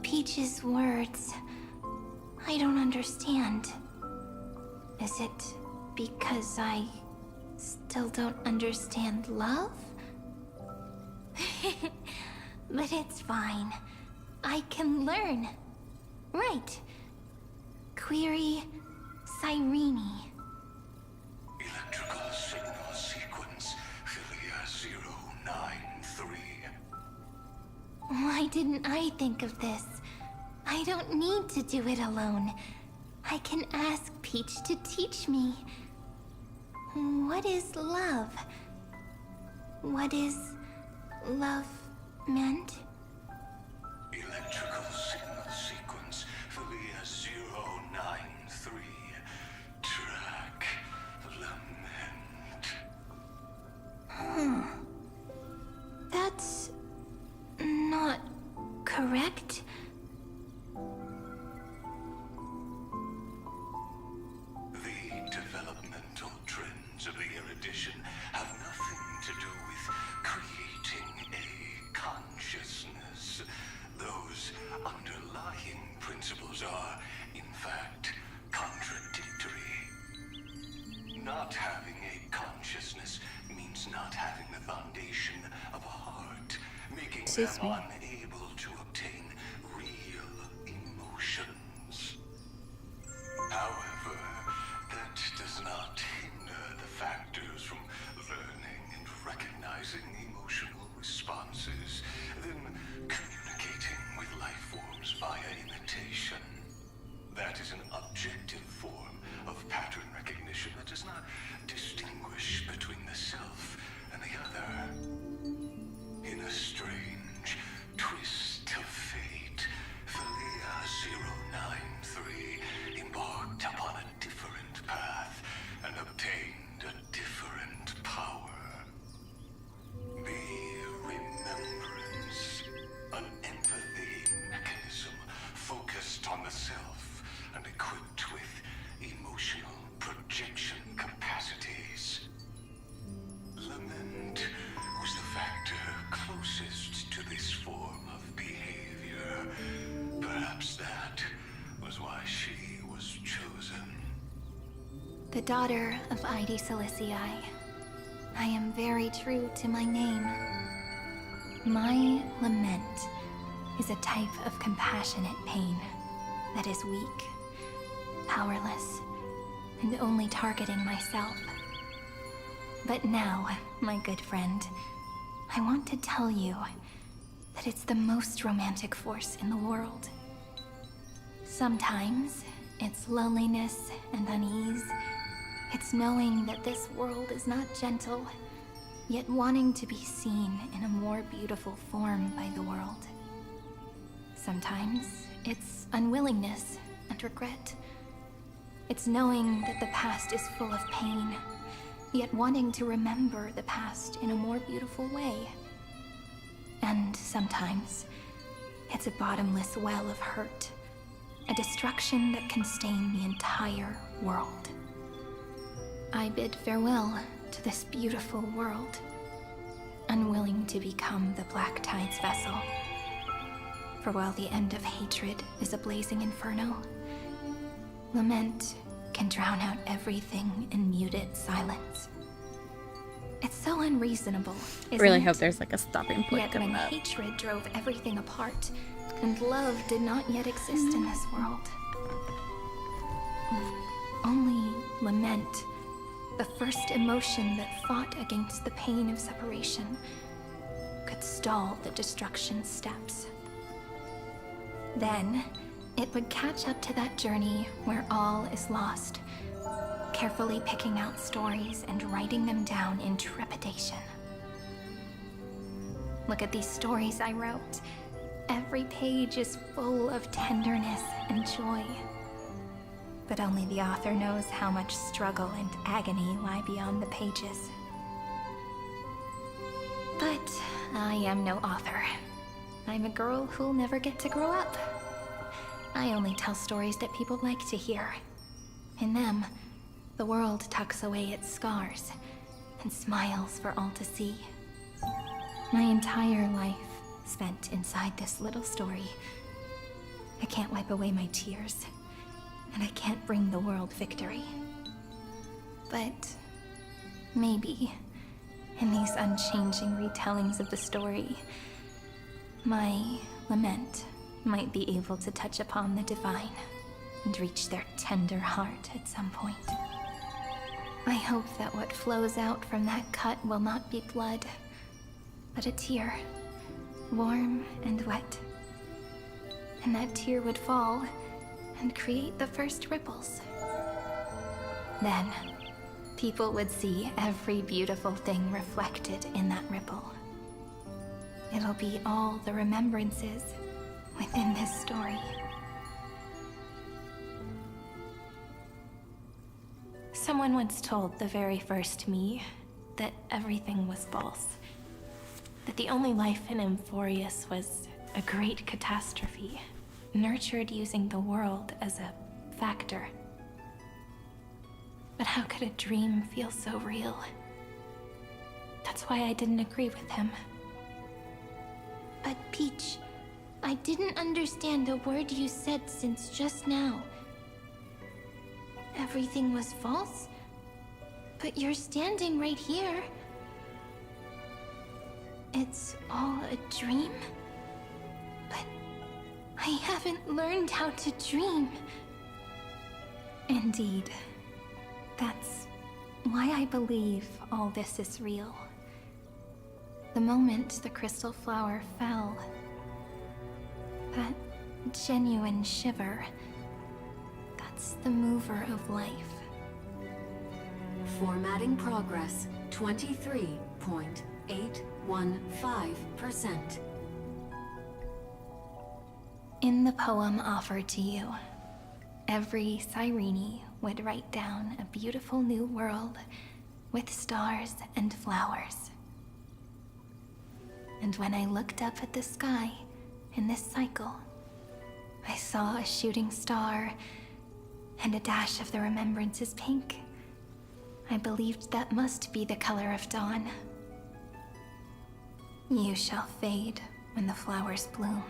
Peach's words, I don't understand. Is it because I still don't understand love? But it's fine. I can learn. Right. Query Cyrene. Electrical signal sequence, Philia 093. Why didn't I think of this? I don't need to do it alone. I can ask Peach to teach me. What is love? What is love meant? Electrical signal sequence, Philia 093. Track lament. That's not correct. The developmental trends of the erudition have nothing to do with creating a consciousness. Those underlying principles are, in fact, contradictory. Not having a consciousness means not having the foundation of a heart, making them unable to obtain real emotions. However, that does not hinder the factors from learning and recognizing emotional responses, then communicating with life forms via imitation. That is an objective form of pattern recognition that does not distinguish between the self and the other. In a strange twist of fate, Philia 093 embarked upon a different path and obtained a different power. The remembrance, an empathy mechanism focused on the self and equipped with emotional projection capacities. Lament was the factor closest to this form of behavior. Perhaps that was why she was chosen. The daughter of Ide Silicii. I am very true to my name. My lament is a type of compassionate pain that is weak, powerless, and only targeting myself. But now, my good friend, I want to tell you that it's the most romantic force in the world. Sometimes, it's loneliness and unease. It's knowing that this world is not gentle, yet wanting to be seen in a more beautiful form by the world. Sometimes it's unwillingness and regret. It's knowing that the past is full of pain, yet wanting to remember the past in a more beautiful way. And sometimes it's a bottomless well of hurt, a destruction that can stain the entire world. I bid farewell to this beautiful world, unwilling to become the Black Tide's vessel. For while the end of hatred is a blazing inferno, lament can drown out everything in muted silence. It's so unreasonable, I isn't really it? hope there's like a stopping point Yet coming when up. hatred drove everything apart, and love did not yet exist in this world. Only lament, the first emotion that fought against the pain of separation, could stall the destruction steps. Then, it would catch up to that journey where all is lost, carefully picking out stories and writing them down in trepidation. Look at these stories I wrote. Every page is full of tenderness and joy. But only the author knows how much struggle and agony lie beyond the pages. But I am no author. I'm a girl who'll never get to grow up. I only tell stories that people like to hear. In them, the world tucks away its scars and smiles for all to see. My entire life spent inside this little story. I can't wipe away my tears, and I can't bring the world victory. But maybe, in these unchanging retellings of the story, my lament might be able to touch upon the divine and reach their tender heart at some point. I hope that what flows out from that cut will not be blood, but a tear, warm and wet. And that tear would fall and create the first ripples. Then, people would see every beautiful thing reflected in that ripple. It'll be all the remembrances within this story. Someone once told the very first me that everything was false. That the only life in Amphorius was a great catastrophe, nurtured using the world as a factor. But how could a dream feel so real? That's why I didn't agree with him. But Peach, I didn't understand a word you said since just now. Everything was false? But you're standing right here. It's all a dream? But I haven't learned how to dream. Indeed. That's why I believe all this is real. The moment the crystal flower fell, that genuine shiver, that's the mover of life. Formatting progress 23.815%. In the poem offered to you, every Cyrene would write down a beautiful new world with stars and flowers. And when I looked up at the sky in this cycle, I saw a shooting star and a dash of the remembrances pink. I believed that must be the color of dawn. You shall fade when the flowers bloom.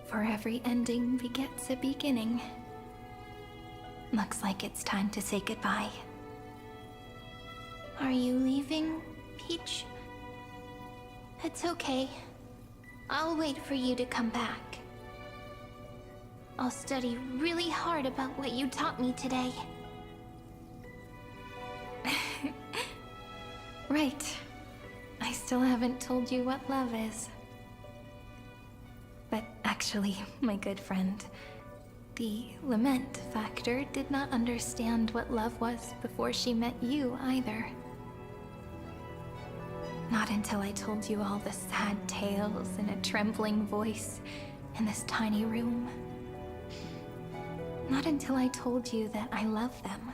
For every ending begets a beginning. Looks like it's time to say goodbye. Are you leaving, Peach? It's okay. I'll wait for you to come back. I'll study really hard about what you taught me today. Right. I still haven't told you what love is. But actually, my good friend, the lament factor did not understand what love was before she met you either. Not until I told you all the sad tales in a trembling voice in this tiny room. Not until I told you that I love them.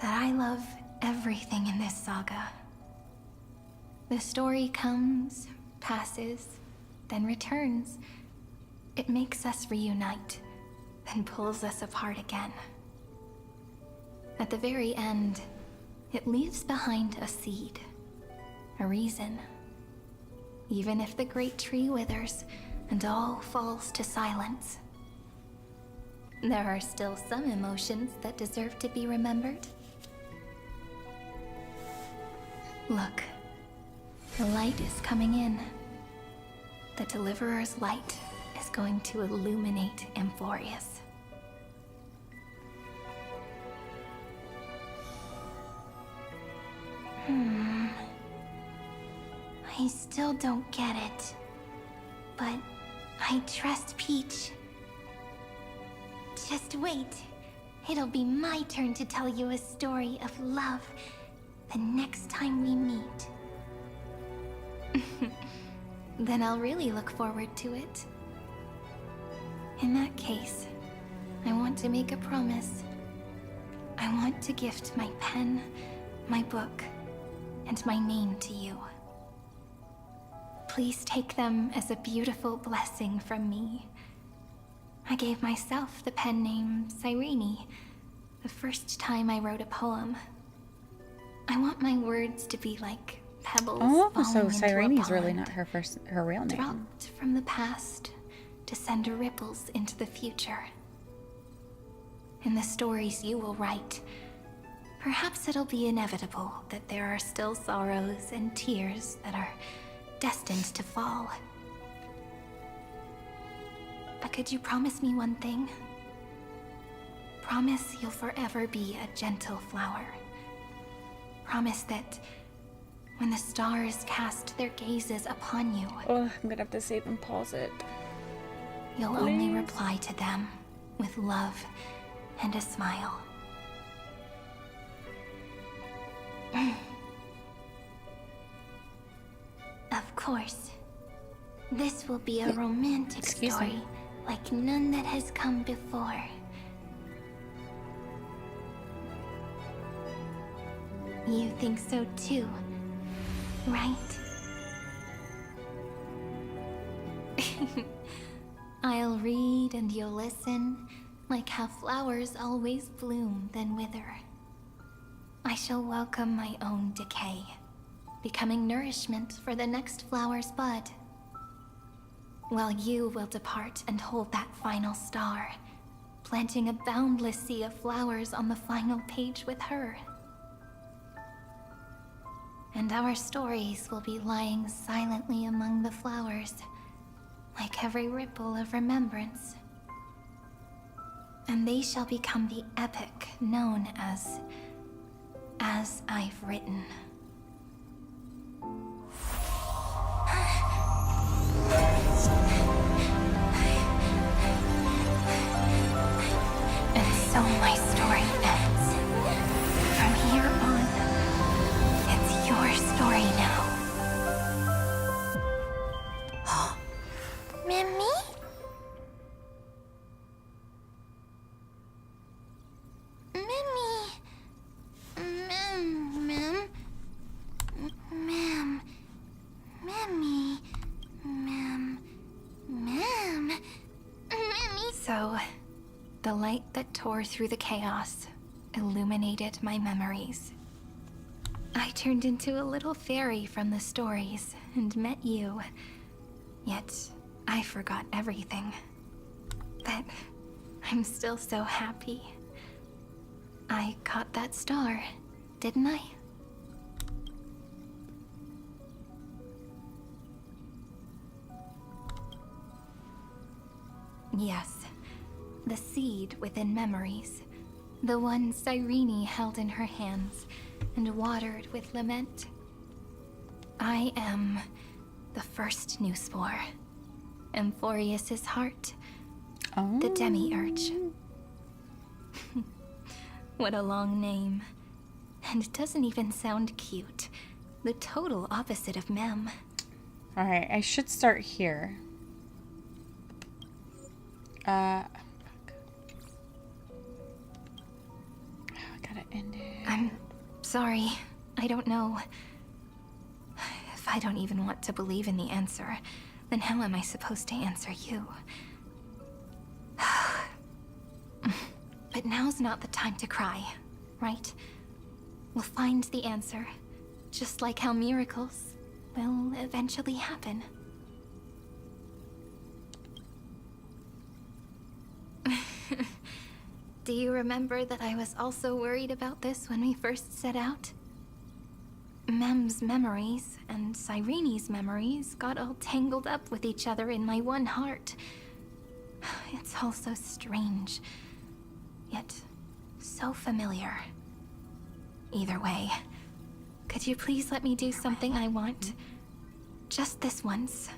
That I love everything in this saga. The story comes, passes, then returns. It makes us reunite, then pulls us apart again. At the very end, it leaves behind a seed, a reason. Even if the great tree withers and all falls to silence, there are still some emotions that deserve to be remembered. Look, the light is coming in. The Deliverer's light is going to illuminate Amphorius. I still don't get it. But I trust Peach. Just wait. It'll be my turn to tell you a story of love the next time we meet. Then I'll really look forward to it. In that case, I want to make a promise. I want to gift my pen, my book, and my name to you. Please take them as a beautiful blessing from me. I gave myself the pen name Cyrene the first time I wrote a poem. I want my words to be like pebbles falling so into a Cyrene's really pond, not her real name. dropped from the past to send ripples into the future. In the stories you will write, perhaps it'll be inevitable that there are still sorrows and tears that are destined to fall. But could you promise me one thing? Promise you'll forever be a gentle flower. Promise that when the stars cast their gazes upon you, Oh, I'm gonna have to save and pause it. you'll only reply to them with love and a smile. Of course. This will be a romantic Excuse story me. like none that has come before. You think so too, right? I'll read and you'll listen, like how flowers always bloom then wither. I shall welcome my own decay, becoming nourishment for the next flower's bud. While you will depart and hold that final star, planting a boundless sea of flowers on the final page with her. And our stories will be lying silently among the flowers, like every ripple of remembrance. And they shall become the epic known as I've Written. And so my story ends. From here on, it's your story now. Mimi? Mimi? Ma'am? Ma'am? Mimi? Ma'am? Ma'am? Mimi? So, the light that tore through the chaos illuminated my memories. I turned into a little fairy from the stories and met you. Yet, I forgot everything. But I'm still so happy. I caught that star, didn't I? Yes, the seed within memories. The one Cyrene held in her hands and watered with lament. I am the first new spore. Amphorius's heart. The demi-urge. What a long name. And it doesn't even sound cute. The total opposite of Mem. Alright, I should start here. I gotta end it. I'm sorry. I don't know. If I don't even want to believe in the answer, then how am I supposed to answer you? But now's not the time to cry, right? We'll find the answer, just like how miracles will eventually happen. Do you remember that I was also worried about this when we first set out? Mem's memories and Cyrene's memories got all tangled up with each other in my one heart. It's all so strange, yet so familiar. Either way, could you please let me do something I want? Just this once.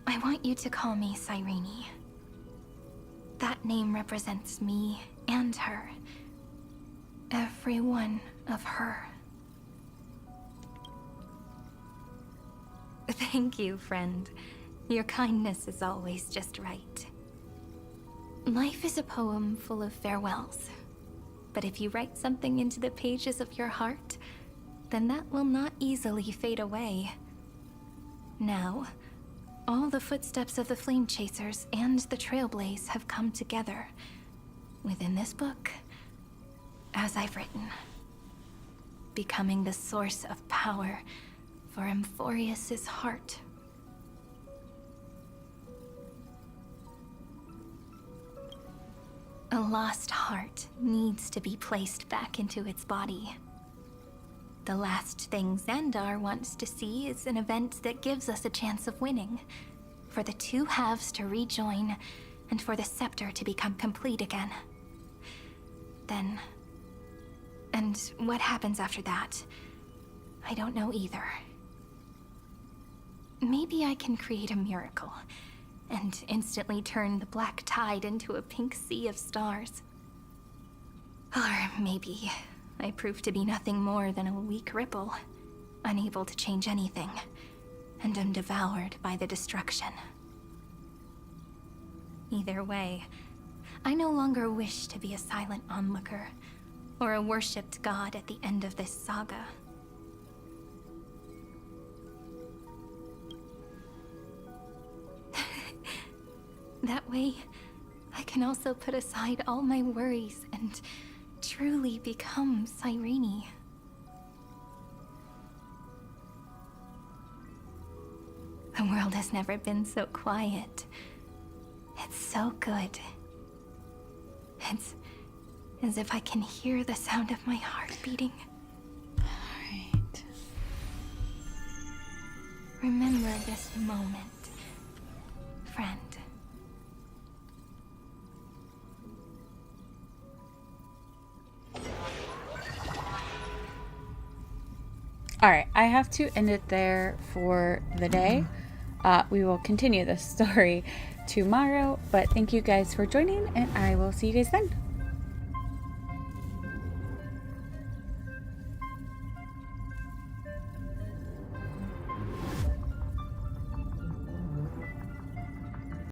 I want you to call me Cyrene. That name represents me and her. Every one of her. Thank you, friend. Your kindness is always just right. Life is a poem full of farewells. But if you write something into the pages of your heart, then that will not easily fade away. Now, all the footsteps of the Flame Chasers and the Trailblaze have come together within this book, as I've written, becoming the source of power for Amphorius's heart. A lost heart needs to be placed back into its body. The last thing Xandar wants to see is an event that gives us a chance of winning, for the two halves to rejoin, and for the scepter to become complete again. Then... and what happens after that, I don't know either. Maybe I can create a miracle, and instantly turn the black tide into a pink sea of stars. Or maybe I prove to be nothing more than a weak ripple, unable to change anything, and am devoured by the destruction. Either way, I no longer wish to be a silent onlooker, or a worshipped god at the end of this saga. That way, I can also put aside all my worries and truly become Cyrene. The world has never been so quiet. It's so good. It's as if I can hear the sound of my heart beating. Alright. Remember this moment, friend. Alright, I have to end it there for the day. We will continue this story tomorrow, but thank you guys for joining, and I will see you guys then.